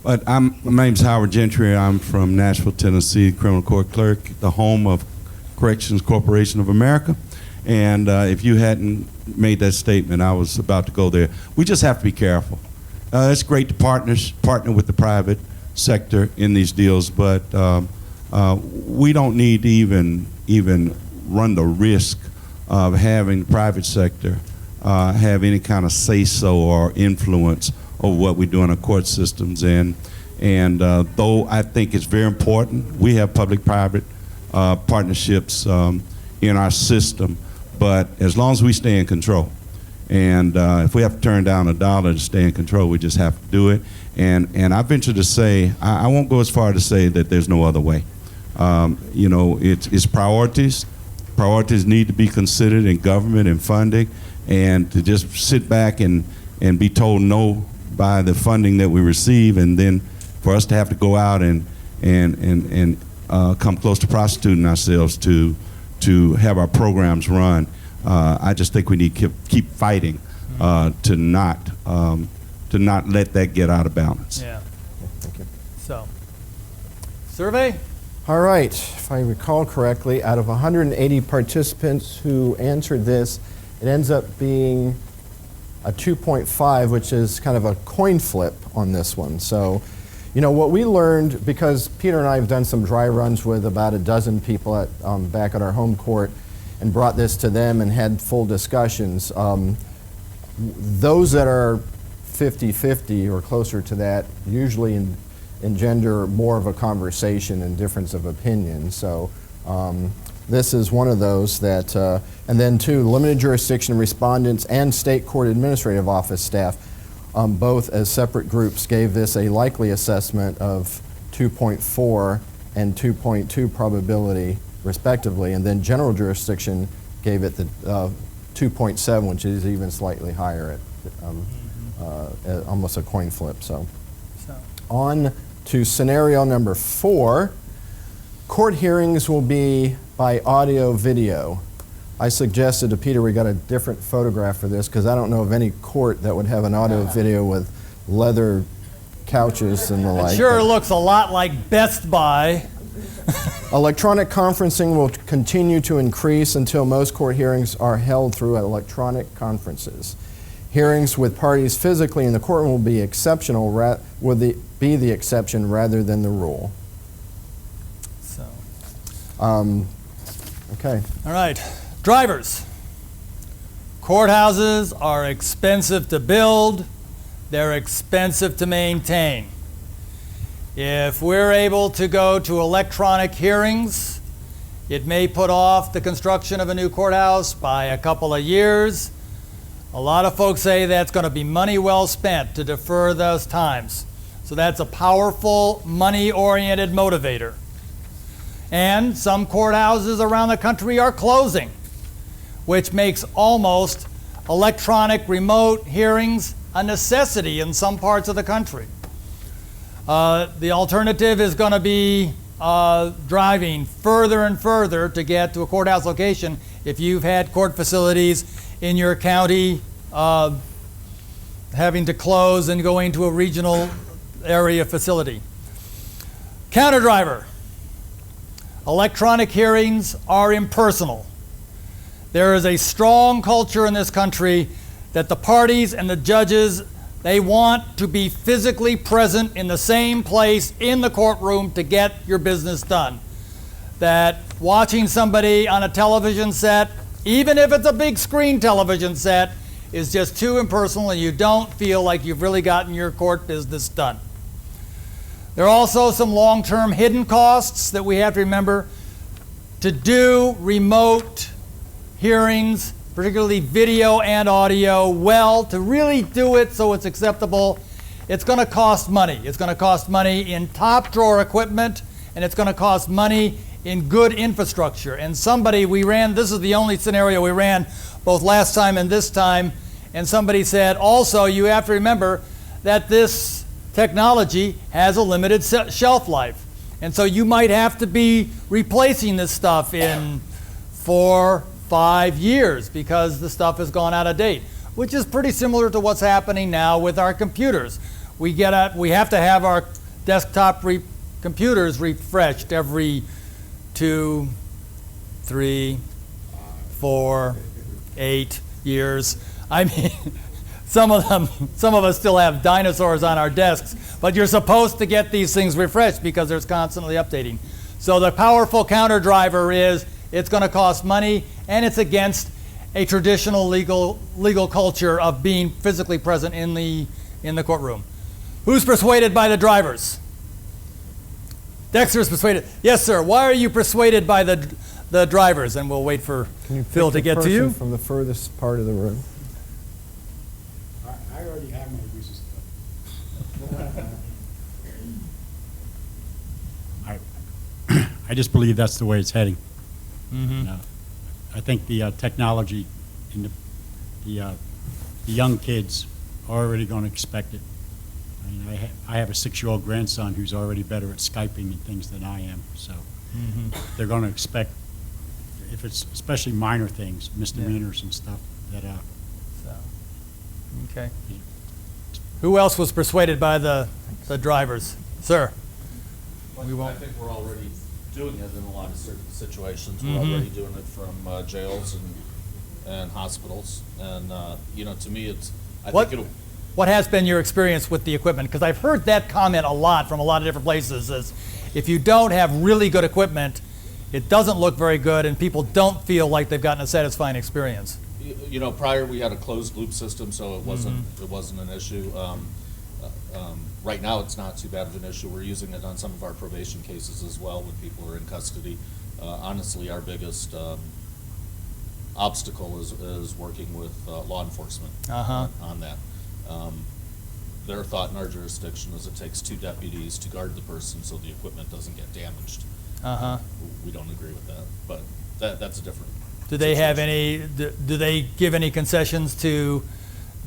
But my name's Howard Gentry. I'm from Nashville, Tennessee, criminal court clerk, the home of Corrections Corporation of America. And if you hadn't made that statement, I was about to go there. We just have to be careful. It's great to partner with the private sector in these deals, but we don't need to even run the risk of having the private sector have any kind of say-so or influence over what we do in our court systems. And though I think it's very important, we have public-private partnerships in our system, but as long as we stay in control, and if we have to turn down $1 to stay in control, we just have to do it. And I venture to say, I won't go as far to say that there's no other way. It's priorities. Priorities need to be considered in government and funding, and to just sit back and be told no by the funding that we receive, and then for us to have to go out and come close to prostituting ourselves to have our programs run. I just think we need to keep fighting to not let that get out of balance. Yeah. Thank you. So, survey? All right, if I recall correctly, out of 180 participants who answered this, it ends up being a 2.5, which is kind of a coin flip on this one. So, you know, what we learned, because Peter and I have done some dry runs with about a dozen people at, back at our home court and brought this to them and had full discussions. Those that are 50-50 or closer to that usually engender more of a conversation and difference of opinion. So this is one of those that, and then two, limited jurisdiction respondents and state court administrative office staff, both as separate groups, gave this a likely assessment of 2.4 and 2.2 probability respectively, and then general jurisdiction gave it the 2.7, which is even slightly higher at almost a coin flip. So on to scenario number 4. Court hearings will be by audio video. I suggested to Peter we got a different photograph for this because I don't know of any court that would have an audio video with leather couches and the like. It sure looks a lot like Best Buy. Electronic conferencing will continue to increase until most court hearings are held through electronic conferences. Hearings with parties physically in the courtroom will be exceptional, be the exception rather than the rule. So. Okay. All right. Drivers. Courthouses are expensive to build. They're expensive to maintain. If we're able to go to electronic hearings, it may put off the construction of a new courthouse by a couple of years. A lot of folks say that's going to be money well spent to defer those times. So that's a powerful, money-oriented motivator. And some courthouses around the country are closing, which makes almost electronic remote hearings a necessity in some parts of the country. The alternative is going to be driving further and further to get to a courthouse location if you've had court facilities in your county having to close and going to a regional area facility. Counter driver. Electronic hearings are impersonal. There is a strong culture in this country that the parties and the judges, they want to be physically present in the same place in the courtroom to get your business done. That watching somebody on a television set, even if it's a big screen television set, is just too impersonal and you don't feel like you've really gotten your court business done. There are also some long-term hidden costs that we have to remember. To do remote hearings, particularly video and audio, well, to really do it so it's acceptable, it's going to cost money. It's going to cost money in top-drawer equipment, and it's going to cost money in good infrastructure. And this is the only scenario we ran both last time and this time, and somebody said, also, you have to remember that this technology has a limited shelf life. And so you might have to be replacing this stuff in 4-5 years because the stuff has gone out of date, which is pretty similar to what's happening now with our computers. We have to have our desktop computers refreshed every 2, 3, 4, 8 years. I mean, some of us still have dinosaurs on our desks, but you're supposed to get these things refreshed because there's constantly updating. So the powerful counter driver is it's going to cost money, and it's against a traditional legal culture of being physically present in the courtroom. Who's persuaded by the drivers? Dexter's persuaded. Yes, sir. Why are you persuaded by the drivers? And we'll wait for Phil to get to you. From the furthest part of the room. I already have my reasons. I just believe that's the way it's heading. Mm-hmm. I think the technology and the young kids are already going to expect it. I mean, I have a 6-year-old grandson who's already better at Skyping and things than I am. So they're going to expect, if it's especially minor things, misdemeanors and stuff, that Okay. Who else was persuaded by the drivers? Sir? I think we're already doing it in a lot of certain situations. We're Mm-hmm. already doing it from jails and hospitals. And, to me, What has been your experience with the equipment? Because I've heard that comment a lot from a lot of different places, is if you don't have really good equipment, it doesn't look very good and people don't feel like they've gotten a satisfying experience. Prior we had a closed loop system, so it wasn't an issue. Right now, it's not too bad of an issue. We're using it on some of our probation cases as well when people are in custody. Honestly, our biggest obstacle is working with law enforcement on that. Their thought in our jurisdiction is it takes 2 deputies to guard the person so the equipment doesn't get damaged. We don't agree with that, but that's a different. Do they have any? Do they give any concessions to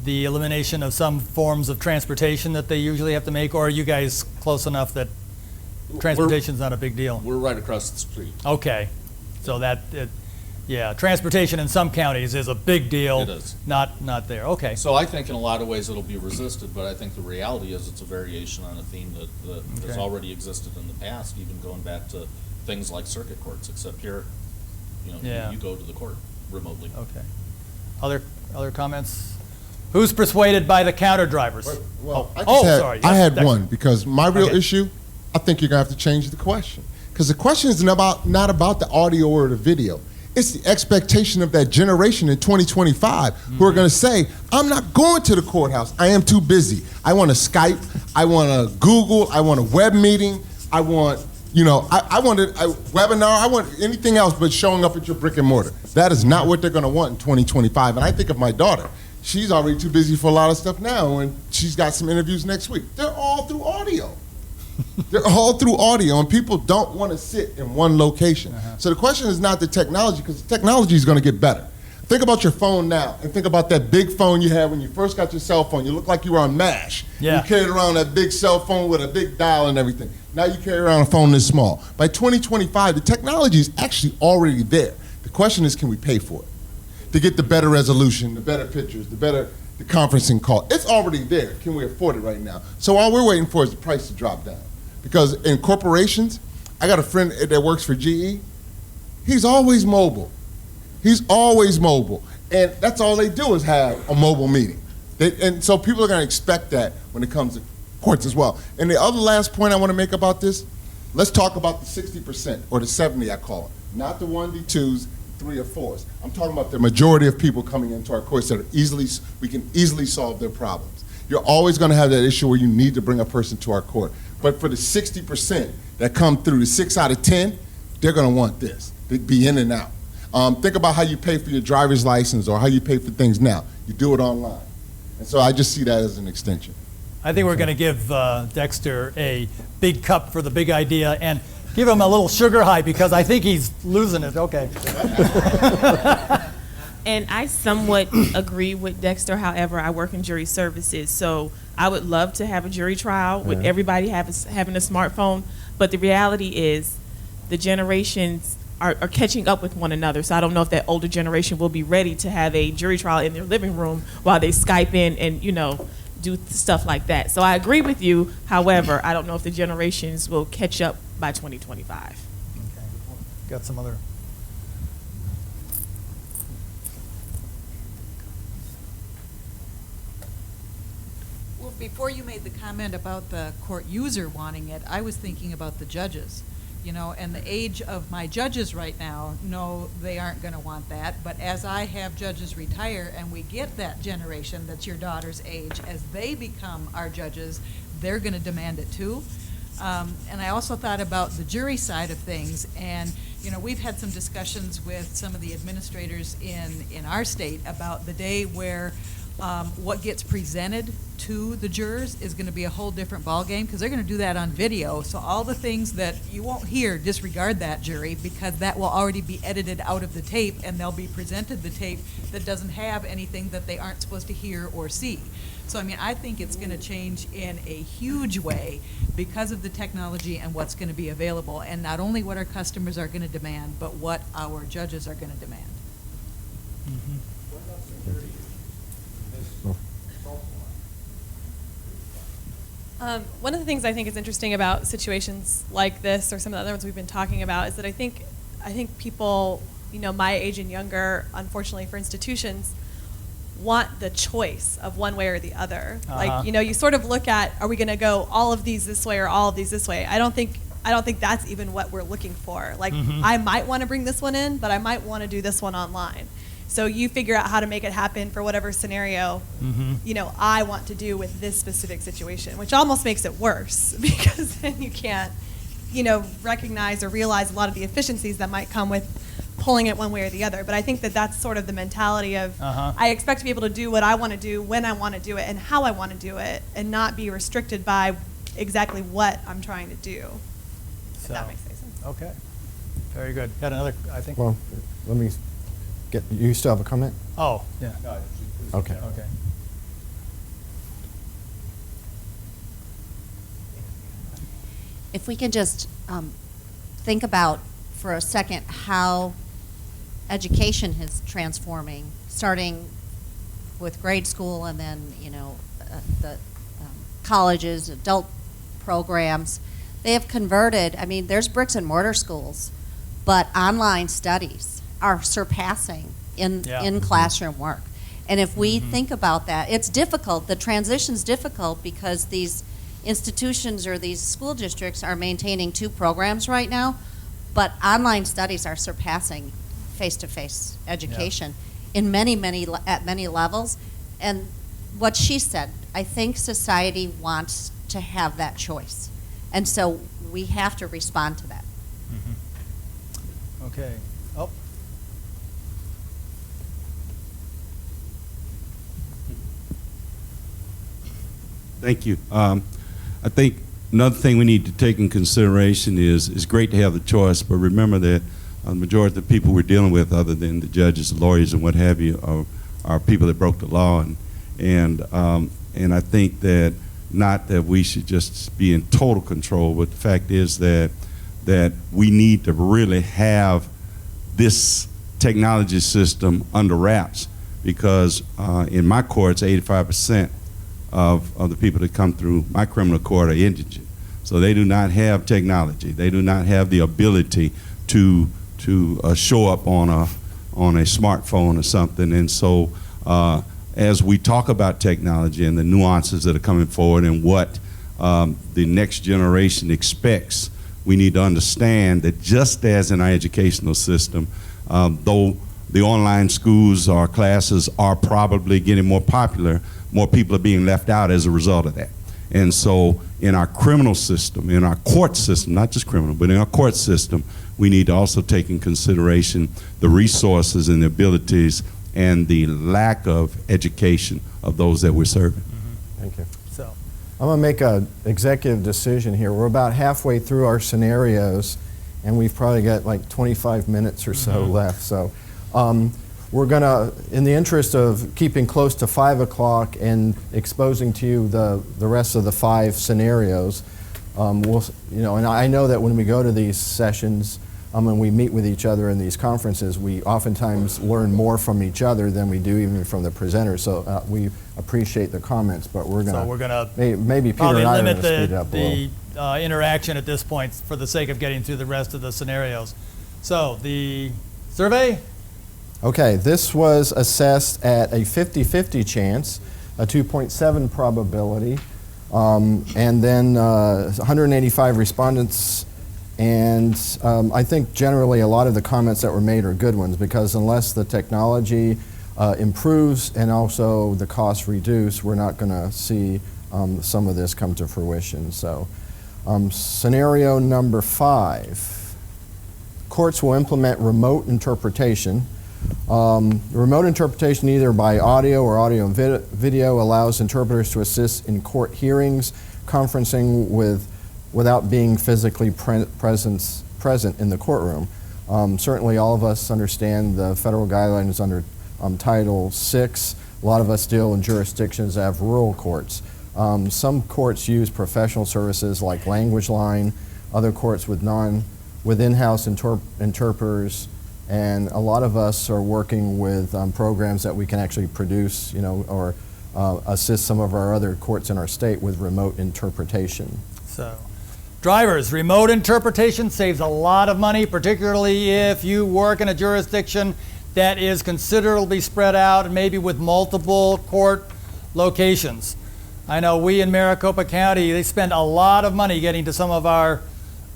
the elimination of some forms of transportation that they usually have to make, or are you guys close enough that transportation's not a big deal? We're right across the street. Okay, so transportation in some counties is a big deal. It is. Not there. Okay. So I think in a lot of ways it'll be resisted, but I think the reality is it's a variation on a theme that has already existed in the past, even going back to things like circuit courts, except here, you go to the court remotely. Okay. Other comments? Who's persuaded by the counter drivers? Well, sorry. I had Dexter. one, because my real issue, I think you're going to have to change the question. Because the question is not about the audio or the video. It's the expectation of that generation in 2025 who are going to say, I'm not going to the courthouse. I am too busy. I want to Skype. I want to Google. I want a web meeting. I want, I want a webinar. I want anything else but showing up at your brick and mortar. That is not what they're going to want in 2025. And I think of my daughter. She's already too busy for a lot of stuff now, and she's got some interviews next week. They're all through audio. They're all through audio, and people don't want to sit in one location. So the question is not the technology, because the technology is going to get better. Think about your phone now, and think about that big phone you had when you first got your cell phone. You looked like you were on MASH. Yeah. You carried around that big cell phone with a big dial and everything. Now you carry around a phone this small. By 2025, the technology is actually already there. The question is, can we pay for it? To get the better resolution, the better pictures, the conferencing call. It's already there. Can we afford it right now? So all we're waiting for is the price to drop down. Because in corporations, I got a friend that works for GE. He's always mobile. He's always mobile. And that's all they do is have a mobile meeting. And so people are going to expect that when it comes to courts as well. And the other last point I want to make about this, let's talk about the 60% or the 70, I call it. Not the 1v2s, 3 or 4s. I'm talking about the majority of people coming into our courts that we can easily solve their problems. You're always going to have that issue where you need to bring a person to our court. But for the 60% that come through, the 6 out of 10, they're going to want this. They'd be in and out. Think about how you pay for your driver's license or how you pay for things now. You do it online. And so I just see that as an extension. I think we're going to give Dexter a big cup for the big idea and give him a little sugar high because I think he's losing it. Okay. And I somewhat agree with Dexter. However, I work in jury services, so I would love to have a jury trial with everybody having a smartphone. But the reality is the generations are catching up with one another. So I don't know if that older generation will be ready to have a jury trial in their living room while they Skype in and, do stuff like that. So I agree with you. However, I don't know if the generations will catch up by 2025. Okay. Got some other... Well, before you made the comment about the court user wanting it, I was thinking about the judges. And the age of my judges right now, no, they aren't going to want that. But as I have judges retire and we get that generation that's your daughter's age, as they become our judges, they're going to demand it too. And I also thought about the jury side of things. And, we've had some discussions with some of the administrators in our state about the day where what gets presented to the jurors is going to be a whole different ballgame because they're going to do that on video. So all the things that you won't hear, disregard that, jury, because that will already be edited out of the tape and they'll be presented the tape that doesn't have anything that they aren't supposed to hear or see. So, I think it's going to change in a huge way because of the technology and what's going to be available, and not only what our customers are going to demand, but what our judges are going to demand. One of the things I think is interesting about situations like this, or some of the other ones we've been talking about, is that I think people, my age and younger, unfortunately for institutions, want the choice of one way or the other. Like, you sort of look at, are we going to go all of these this way or all of these this way? I don't think that's even what we're looking for. Like, I might want to bring this one in, but I might want to do this one online. So you figure out how to make it happen for whatever scenario, I want to do with this specific situation, which almost makes it worse because then you can't, recognize or realize a lot of the efficiencies that might come with pulling it one way or the other. But I think that that's sort of the mentality of, I expect to be able to do what I want to do, when I want to do it, and how I want to do it, and not be restricted by exactly what I'm trying to do. If that makes any sense. Okay. Very good. Got another, I think. Well, let me you still have a comment? Oh, yeah. Okay. Okay. If we can just think about for a second how education is transforming, starting with grade school and then, the colleges, adult programs. They have converted, there's bricks and mortar schools, but online studies are surpassing in classroom work. And if we think about that, it's difficult. The transition's difficult because these institutions or these school districts are maintaining 2 programs right now, but online studies are surpassing face-to-face education in at many levels. And what she said, I think society wants to have that choice. And so we have to respond to that. Okay. Oh. Thank you. I think another thing we need to take in consideration is it's great to have the choice, but remember that the majority of the people we're dealing with, other than the judges, the lawyers, and what have you, are people that broke the law, and I think that not that we should just be in total control, but the fact is that we need to really have this technology system under wraps, because in my courts, 85% of the people that come through my criminal court are indigent. So they do not have technology. They do not have the ability to show up on a smartphone or something. And so as we talk about technology and the nuances that are coming forward and what the next generation expects, we need to understand that just as in our educational system, though the online schools or classes are probably getting more popular, more people are being left out as a result of that. And so in our criminal system, in our court system, not just criminal, but in our court system, we need to also take in consideration the resources and the abilities and the lack of education of those that we're serving. Thank you. So I'm going to make an executive decision here. We're about halfway through our scenarios, and we've probably got like 25 minutes or so left. So we're going to, in the interest of keeping close to 5 o'clock and exposing to you the rest of the 5 scenarios, we'll, and I know that when we go to these sessions and we meet with each other in these conferences, we oftentimes learn more from each other than we do even from the presenters. So we appreciate the comments, but we're going to maybe Peter and I are going to speed up a little. The interaction at this point for the sake of getting through the rest of the scenarios. So the survey? Okay, this was assessed at a 50-50 chance, a 2.7 probability, and then 185 respondents. And I think generally a lot of the comments that were made are good ones, because unless the technology improves and also the costs reduce, we're not going to see some of this come to fruition. So scenario number 5, courts will implement remote interpretation. Remote interpretation, either by audio or audio and video, allows interpreters to assist in court hearings, conferencing without being physically present in the courtroom. Certainly all of us understand the federal guidelines under Title VI. A lot of us deal in jurisdictions that have rural courts. Some courts use professional services like Language Line, other courts with in-house interpreters, and a lot of us are working with programs that we can actually produce, or assist some of our other courts in our state with remote interpretation. So, drivers, remote interpretation saves a lot of money, particularly if you work in a jurisdiction that is considerably spread out and maybe with multiple court locations. I know we in Maricopa County, they spend a lot of money getting to some of our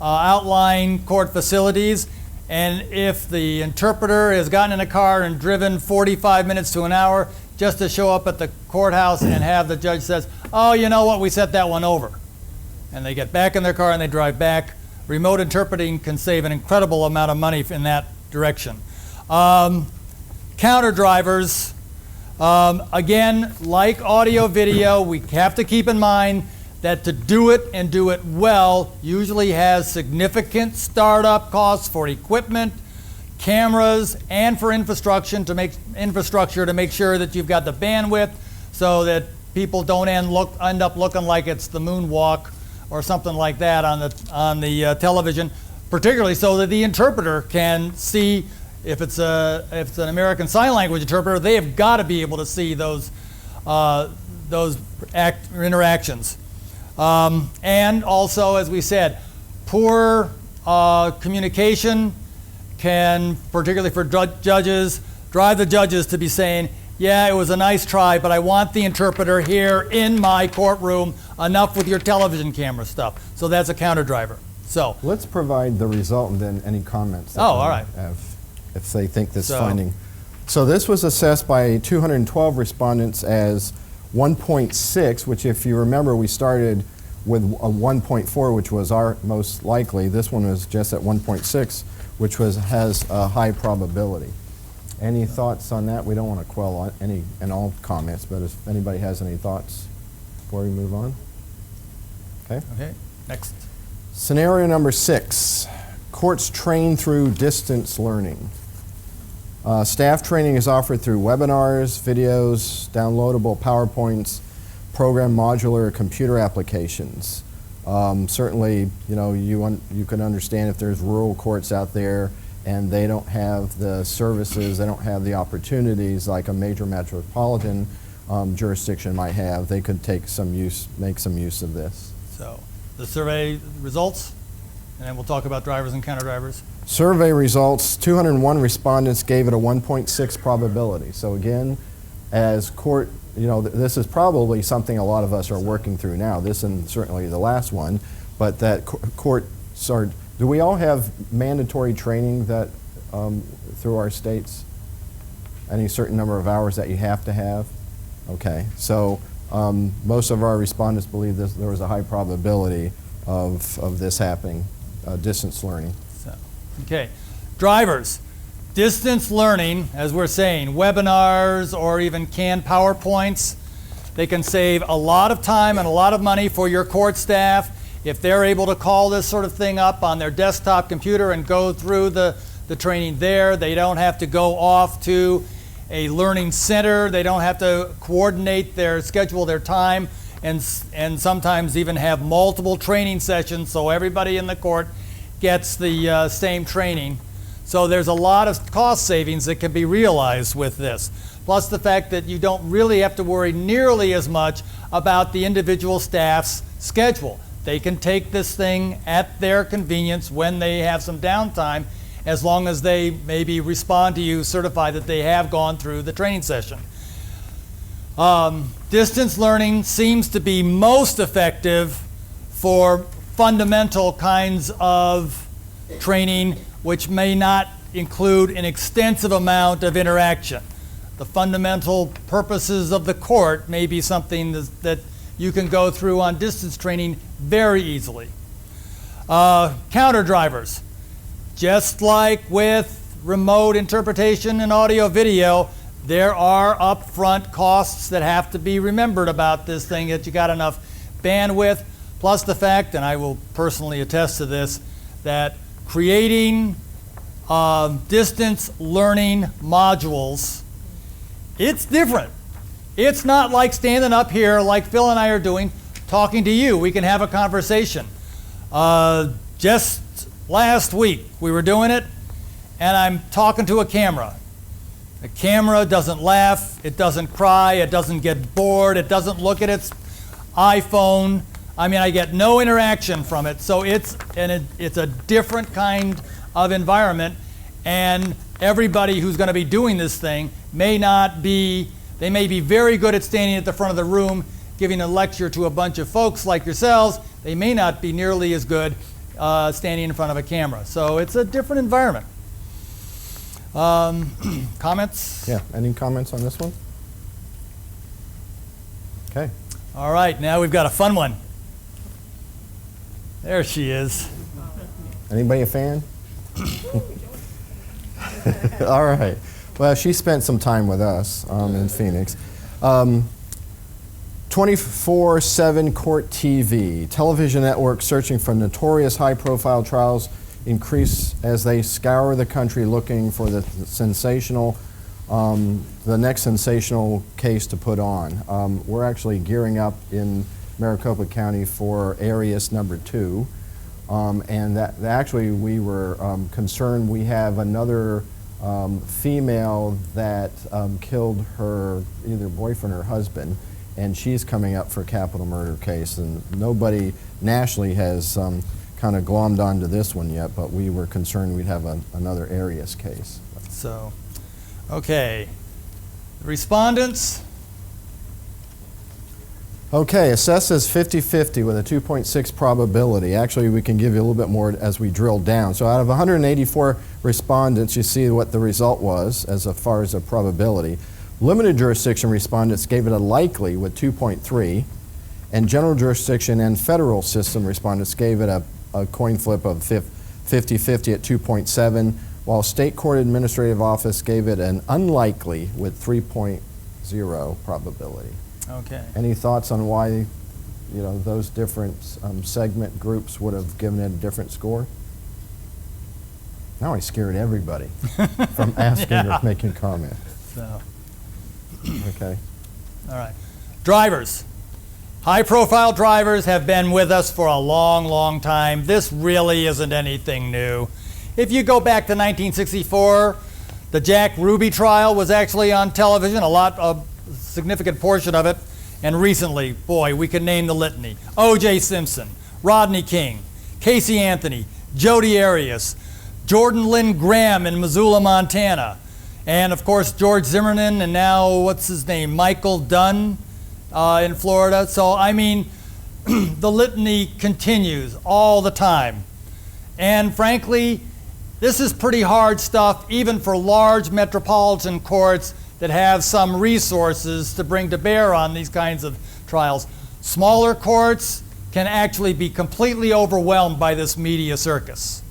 outlying court facilities, and if the interpreter has gotten in a car and driven 45 minutes to an hour just to show up at the courthouse and have the judge says, oh, you know what, we set that one over. And they get back in their car and they drive back. Remote interpreting can save an incredible amount of money in that direction. Counter drivers, again, like audio video, we have to keep in mind that to do it and do it well usually has significant startup costs for equipment, cameras, and for infrastructure to make sure that you've got the bandwidth so that people don't end up looking like it's the moonwalk or something like that on the television, particularly so that the interpreter can see. If it's an American Sign Language interpreter, they have got to be able to see those interactions. And also, as we said, poor communication can, particularly for judges, drive the judges to be saying, yeah, it was a nice try, but I want the interpreter here in my courtroom, enough with your television camera stuff. So that's a counter driver. So let's provide the result and then any comments. All right. If they think this finding. So this was assessed by 212 respondents as 1.6, which if you remember, we started with a 1.4, which was our most likely. This one was just at 1.6, which has a high probability. Any thoughts on that? We don't want to quell any and all comments, but if anybody has any thoughts before we move on. Okay. Okay, next. Scenario number 6, courts train through distance learning. Staff training is offered through webinars, videos, downloadable PowerPoints, program modular computer applications. Certainly, you can understand if there's rural courts out there and they don't have the services, they don't have the opportunities like a major metropolitan jurisdiction might have, they could make some use of this. So, the survey results, and then we'll talk about drivers and counter drivers. Survey results, 201 respondents gave it a 1.6 probability. So again, as court, this is probably something a lot of us are working through now, this and certainly the last one, but that courts are, do we all have mandatory training that through our states? Any certain number of hours that you have to have? Okay, so most of our respondents believe there was a high probability of this happening, distance learning. Okay, drivers, distance learning, as we're saying, webinars or even canned PowerPoints, they can save a lot of time and a lot of money for your court staff if they're able to call this sort of thing up on their desktop computer and go through the training there. They don't have to go off to a learning center. They don't have to schedule their time and sometimes even have multiple training sessions so everybody in the court gets the same training. So there's a lot of cost savings that can be realized with this. Plus the fact that you don't really have to worry nearly as much about the individual staff's schedule. They can take this thing at their convenience when they have some downtime, as long as they maybe respond to you, certify that they have gone through the training session. Distance learning seems to be most effective for fundamental kinds of training, which may not include an extensive amount of interaction. The fundamental purposes of the court may be something that you can go through on distance training very easily. Counter drivers, just like with remote interpretation and audio video, there are upfront costs that have to be remembered about this thing, that you got enough bandwidth. Plus the fact, and I will personally attest to this, that creating distance learning modules, it's different. It's not like standing up here like Phil and I are doing, talking to you. We can have a conversation. Just last week we were doing it, and I'm talking to a camera. The camera doesn't laugh, it doesn't cry, it doesn't get bored, it doesn't look at its iPhone. I mean, I get no interaction from it, so it's a different kind of environment, and everybody who's going to be doing this thing may be very good at standing at the front of the room giving a lecture to a bunch of folks like yourselves. They may not be nearly as good standing in front of a camera. So it's a different environment. Comments? Yeah, any comments on this one? Okay. All right, now we've got a fun one. There she is. Anybody a fan? All right. Well, she spent some time with us in Phoenix. 24/7 Court TV. Television networks searching for notorious high-profile trials increase as they scour the country looking for the next sensational case to put on. We're actually gearing up in Maricopa County for Arius #2. And actually we were concerned we have another female that killed her either boyfriend or husband, and she's coming up for a capital murder case, and nobody nationally has kind of glommed onto this one yet, but we were concerned we'd have another Arius case. So, okay. Respondents? Okay, assesses 50-50 with a 2.6 probability. Actually, we can give you a little bit more as we drill down. So out of 184 respondents, you see what the result was as far as a probability. Limited jurisdiction respondents gave it a likely with 2.3, and general jurisdiction and federal system respondents gave it a coin flip of 50-50 at 2.7, while state court administrative office gave it an unlikely with 3.0 probability. Okay. Any thoughts on why, those different segment groups would have given it a different score? Now I scared everybody from asking or making comment. So. Okay. All right. Drivers. High-profile drivers have been with us for a long, long time. This really isn't anything new. If you go back to 1964, the Jack Ruby trial was actually on television, a significant portion of it, and recently, boy, we can name the litany. O.J. Simpson, Rodney King, Casey Anthony, Jodi Arias, Jordan Lynn Graham in Missoula, Montana, and of course George Zimmerman, and now what's his name, Michael Dunn in Florida. So I mean, the litany continues all the time. And frankly, this is pretty hard stuff even for large metropolitan courts that have some resources to bring to bear on these kinds of trials. Smaller courts can actually be completely overwhelmed by this media circus.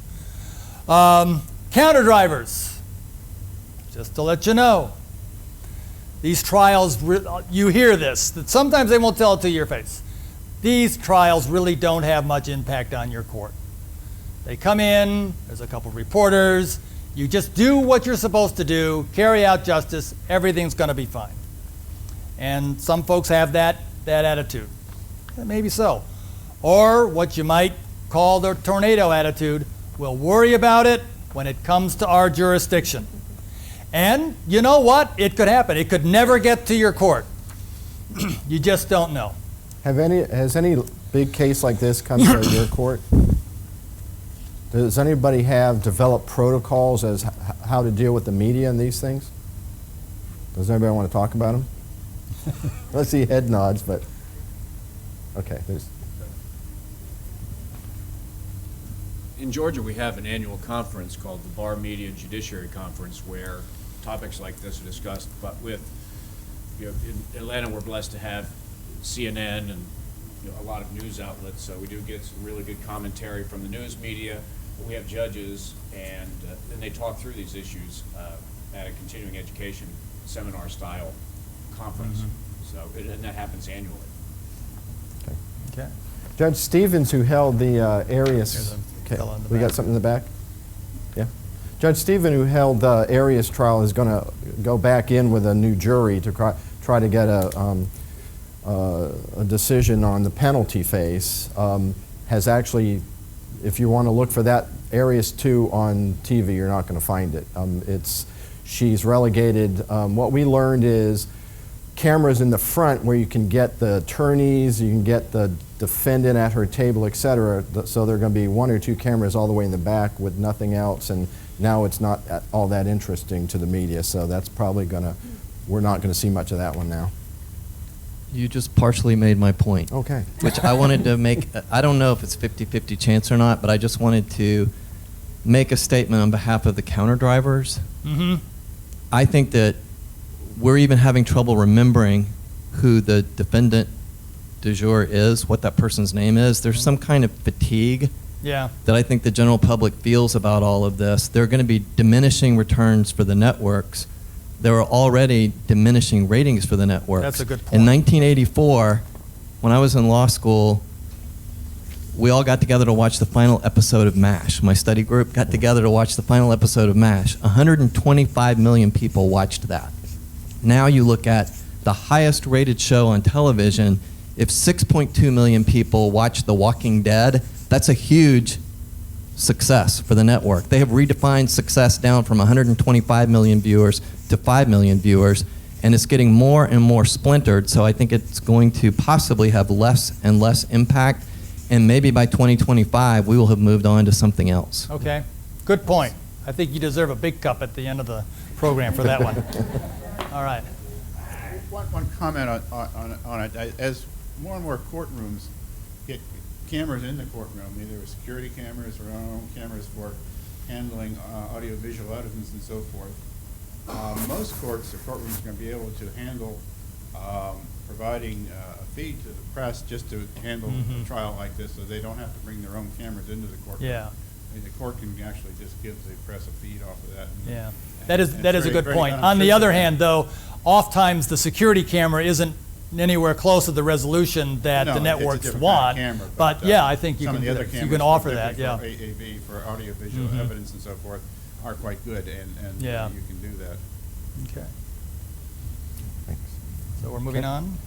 Counter drivers, just to let you know, these trials, you hear this, that sometimes they won't tell it to your face. These trials really don't have much impact on your court. They come in, there's a couple reporters, you just do what you're supposed to do, carry out justice, everything's going to be fine. And some folks have that attitude. Maybe so. Or what you might call the tornado attitude, we'll worry about it when it comes to our jurisdiction. And you know what? It could happen. It could never get to your court. You just don't know. Has any big case like this come to your court? Does anybody have developed protocols as how to deal with the media and these things? Does anybody want to talk about them? Let's see head nods, but okay. In Georgia, we have an annual conference called the Bar Media Judiciary Conference, where topics like this are discussed. But in Atlanta, we're blessed to have CNN and a lot of news outlets, so we do get some really good commentary from the news media. But we have judges, and they talk through these issues at a continuing education seminar-style conference. Mm-hmm. And that happens annually. Okay. Judge Stevens, who held the Arias. We got something in the back? Yeah. Judge Stevens, who held the Arias trial, is going to go back in with a new jury to try to get a decision on the penalty phase. Has actually, if you want to look for that Arias 2 on TV, you're not going to find it. she's relegated. What we learned is cameras in the front where you can get the attorneys, you can get the defendant at her table, et cetera. So there are going to be 1 or 2 cameras all the way in the back with nothing else, and now it's not all that interesting to the media. So that's probably we're not going to see much of that one now. You just partially made my point. Okay. Which I wanted to make. I don't know if it's 50-50 chance or not, but I just wanted to make a statement on behalf of the counter drivers. Mm-hmm. I think that we're even having trouble remembering who the defendant du jour is, what that person's name is. There's some kind of fatigue that I think the general public feels about all of this. There are going to be diminishing returns for the networks. There are already diminishing ratings for the networks. That's a good point. In 1984, when I was in law school, we all got together to watch the final episode of MASH. My study group got together to watch the final episode of MASH. 125 million people watched that. Now you look at the highest rated show on television, if 6.2 million people watch The Walking Dead, that's a huge success for the network. They have redefined success down from 125 million viewers to 5 million viewers, and it's getting more and more splintered, so I think it's going to possibly have less and less impact, and maybe by 2025 we will have moved on to something else. Okay, good point. I think you deserve a big cup at the end of the program for that one. All right. One comment on it. As more and more courtrooms get cameras in the courtroom, either security cameras or our own cameras for handling audiovisual evidence and so forth, most courts or courtrooms are going to be able to handle providing a feed to the press just to handle a trial like this, so they don't have to bring their own cameras into the courtroom. Yeah. I mean, the court can actually just give the press a feed off of that. Yeah, that is a good point. On the other hand, though, oftentimes the security camera isn't anywhere close to the resolution that the networks want. Camera, but yeah, I think you some can of the other cameras, you can offer that. for Yeah. AAV for audiovisual evidence and so forth are quite good, and Yeah. you can do that. Okay. So we're moving on.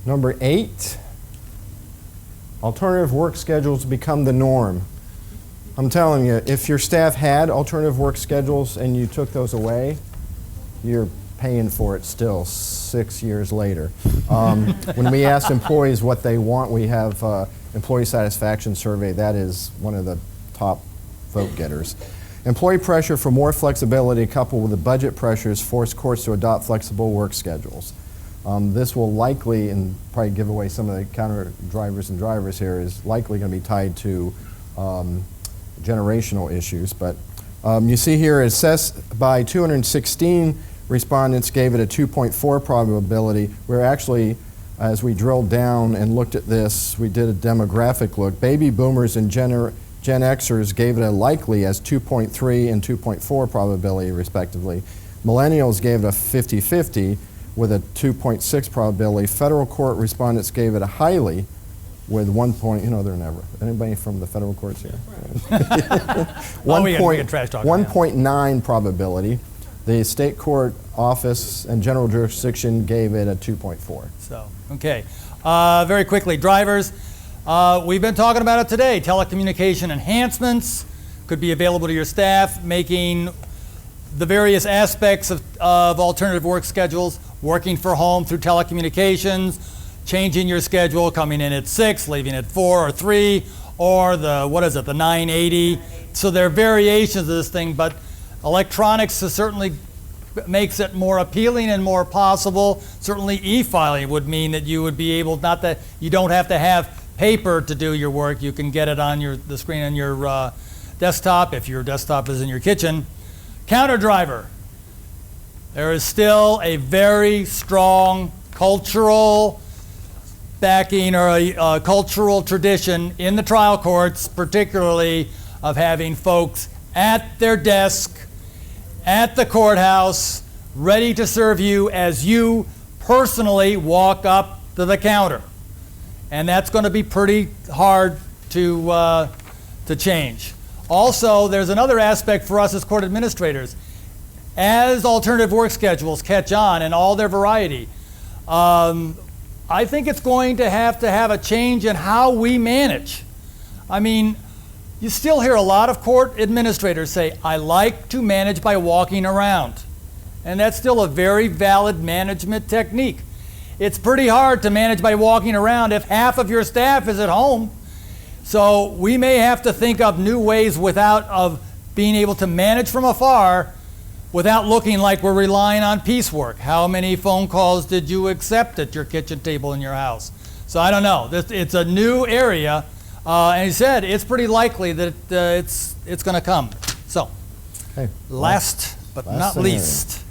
Number 8, alternative work schedules become the norm. I'm telling you, if your staff had alternative work schedules and you took those away, you're paying for it still 6 years later. When we ask employees what they want, we have employee satisfaction survey. That is one of the top vote getters. Employee pressure for more flexibility coupled with the budget pressures force courts to adopt flexible work schedules. This will likely, and probably give away some of the counter drivers and drivers here, is likely going to be tied to generational issues. But you see here, assessed by 216 respondents gave it a 2.4 probability. We're actually, as we drilled down and looked at this, we did a demographic look. Baby boomers and Gen Xers gave it a likely as 2.3 and 2.4 probability, respectively. Millennials gave it a 50-50 with a 2.6 probability. Federal court respondents gave it a highly with 1 point, they're never. Anybody from the federal courts here? 1.9 probability. The state court office and general jurisdiction gave it a 2.4. So, okay. Very quickly, drivers. We've been talking about it today. Telecommunication enhancements could be available to your staff, making the various aspects of alternative work schedules, working for home through telecommunications, changing your schedule, coming in at 6, leaving at 4 or 3, or the 980. So there are variations of this thing, but electronics certainly makes it more appealing and more possible. Certainly e-filing would mean that you would be able, not that you don't have to have paper to do your work, you can get it on the screen on your desktop if your desktop is in your kitchen. Counter driver. There is still a very strong cultural backing or a cultural tradition in the trial courts, particularly of having folks at their desk, at the courthouse, ready to serve you as you personally walk up to the counter. And that's going to be pretty hard to change. Also, there's another aspect for us as court administrators. As alternative work schedules catch on in all their variety, I think it's going to have a change in how we manage. I mean, you still hear a lot of court administrators say, I like to manage by walking around. And that's still a very valid management technique. It's pretty hard to manage by walking around if half of your staff is at home. So we may have to think of new ways of being able to manage from afar without looking like we're relying on piecework. How many phone calls did you accept at your kitchen table in your house? So I don't know. It's a new area, and he said it's pretty likely that it's going to come. So, okay. last but not least.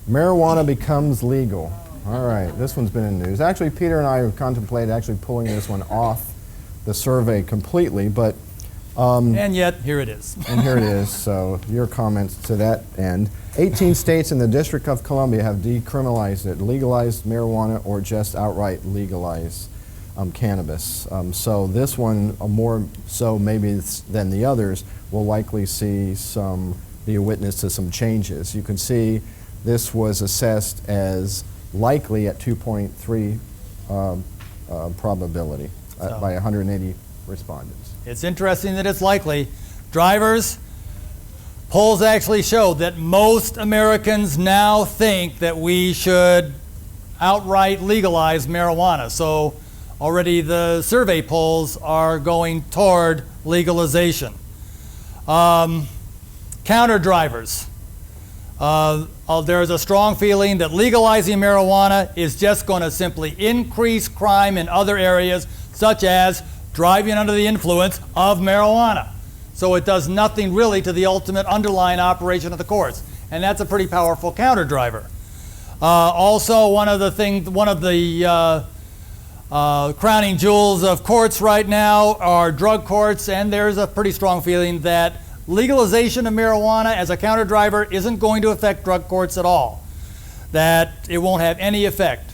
Marijuana becomes legal. All right, this one's been in the news. Actually, Peter and I have contemplated actually pulling this one off the survey completely, but... and yet, here it is. And here it is, so your comments to that end. 18 states and the District of Columbia have decriminalized it, legalized marijuana, or just outright legalized cannabis. So this one, more so maybe than the others, will likely be a witness to some changes. You can see this was assessed as likely at 2.3 probability by 180 respondents. It's interesting that it's likely. Drivers, polls actually show that most Americans now think that we should outright legalize marijuana. So already the survey polls are going toward legalization. Counter drivers. There's a strong feeling that legalizing marijuana is just going to simply increase crime in other areas, such as driving under the influence of marijuana. So it does nothing really to the ultimate underlying operation of the courts. And that's a pretty powerful counter driver. Also, one of the crowning jewels of courts right now are drug courts, and there's a pretty strong feeling that legalization of marijuana as a counter driver isn't going to affect drug courts at all, that it won't have any effect.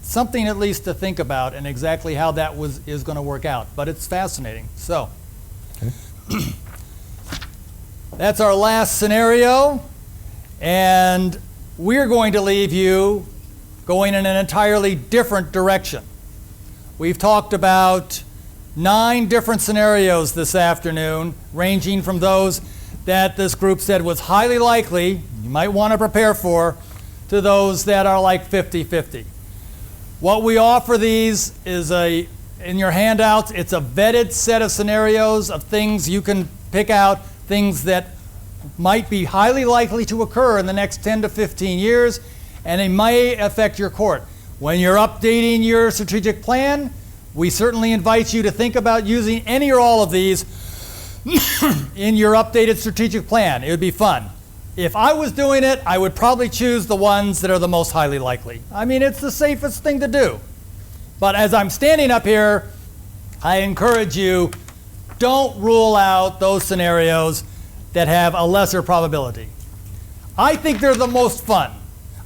Something at least to think about and exactly how that is going to work out, but it's fascinating. So, that's our last scenario, and we're going to leave you going in an entirely different direction. We've talked about 9 different scenarios this afternoon, ranging from those that this group said was highly likely, you might want to prepare for, to those that are like 50-50. What we offer these is in your handouts, it's a vetted set of scenarios of things you can pick out, things that might be highly likely to occur in the next 10 to 15 years, and they may affect your court. When you're updating your strategic plan, we certainly invite you to think about using any or all of these in your updated strategic plan. It would be fun. If I was doing it, I would probably choose the ones that are the most highly likely. I mean, it's the safest thing to do. But as I'm standing up here, I encourage you, don't rule out those scenarios that have a lesser probability. I think they're the most fun.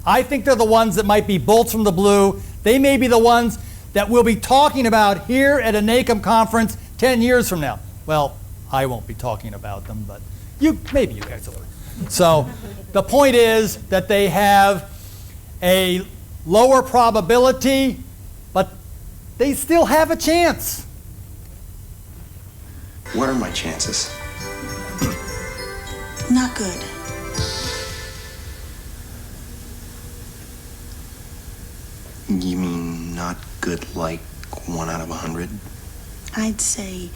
I think they're the ones that might be bolts from the blue. They may be the ones that we'll be talking about here at a NACM conference 10 years from now. Well, I won't be talking about them, but maybe you guys will. So the point is that they have a lower probability, but they still have a chance. What are my chances? Not good. You mean not good like 1 out of 100? I'd say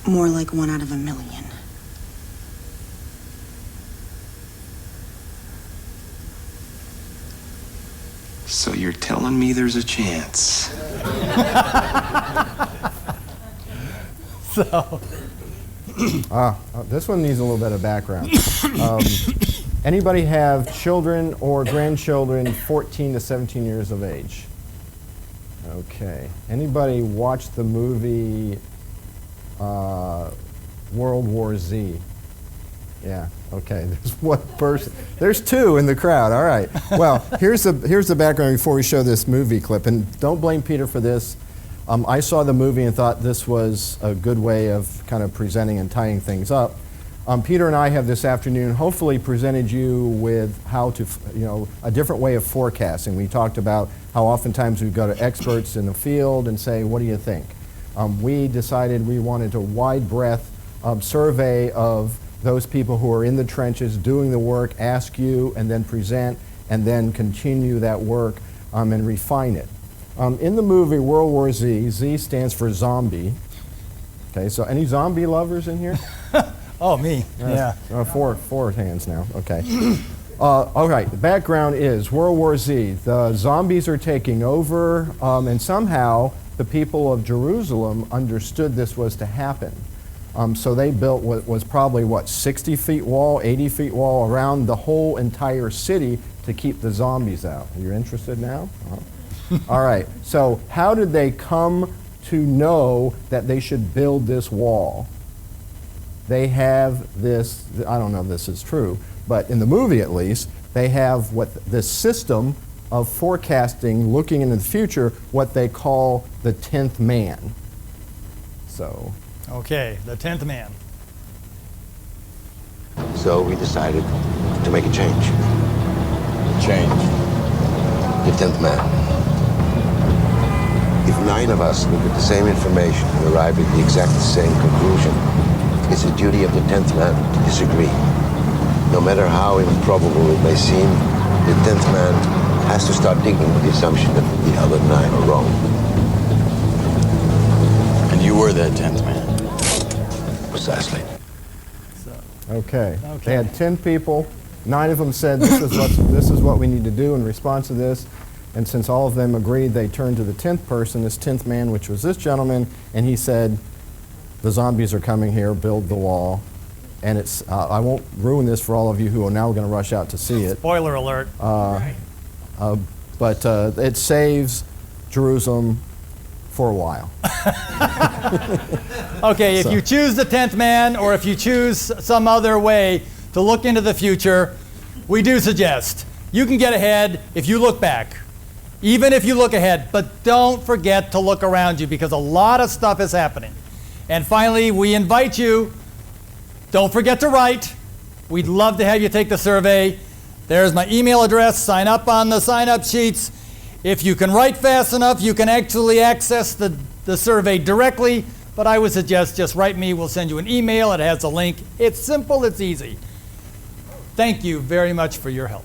more like 1 out of 1,000,000. So you're telling me there's a chance? So, this one needs a little bit of background. Anybody have children or grandchildren 14 to 17 years of age? Okay. Anybody watch the movie World War Z? Yeah, okay. There's one person. There's 2 in the crowd. All right. Well, here's the background before we show this movie clip. And don't blame Peter for this. I saw the movie and thought this was a good way of kind of presenting and tying things up. Peter and I have this afternoon hopefully presented you with how to, a different way of forecasting. We talked about how oftentimes we go to experts in the field and say, what do you think? We decided we wanted a wide breadth survey of those people who are in the trenches doing the work ask you and then present and then continue that work and refine it. In the movie World War Z, Z stands for zombie. Okay, so any zombie lovers in here? Oh, me, yeah. Four hands now, okay. All right, the background is World War Z. The zombies are taking over, and somehow the people of Jerusalem understood this was to happen. So they built what was probably, 60 feet wall, 80 feet wall around the whole entire city to keep the zombies out. You're interested now? All right, so how did they come to know that they should build this wall? They have this, I don't know if this is true, but in the movie at least, they have this system of forecasting, looking into the future, what they call the 10th man. So. Okay, the 10th man. So we decided to make a change. Change? The 10th man. If 9 of us look at the same information and arrive at the exact same conclusion, it's the duty of the 10th man to disagree. No matter how improbable it may seem, the 10th man has to start digging with the assumption that the other 9 are wrong. And you were that 10th man? Precisely. Okay. They had 10 people. 9 of them said this is what we need to do in response to this. And since all of them agreed, they turned to the 10th person, this 10th man, which was this gentleman, and he said, the zombies are coming here, build the wall. And it's, I won't ruin this for all of you who are now going to rush out to see it. Spoiler alert. But it saves Jerusalem for a while. Okay, if you choose the 10th man, or if you choose some other way to look into the future, we do suggest you can get ahead if you look back. Even if you look ahead, but don't forget to look around you because a lot of stuff is happening. And finally, we invite you, don't forget to write. We'd love to have you take the survey. There's my email address. Sign up on the sign-up sheets. If you can write fast enough, you can actually access the survey directly, but I would suggest just write me. We'll send you an email. It has a link. It's simple. It's easy. Thank you very much for your help.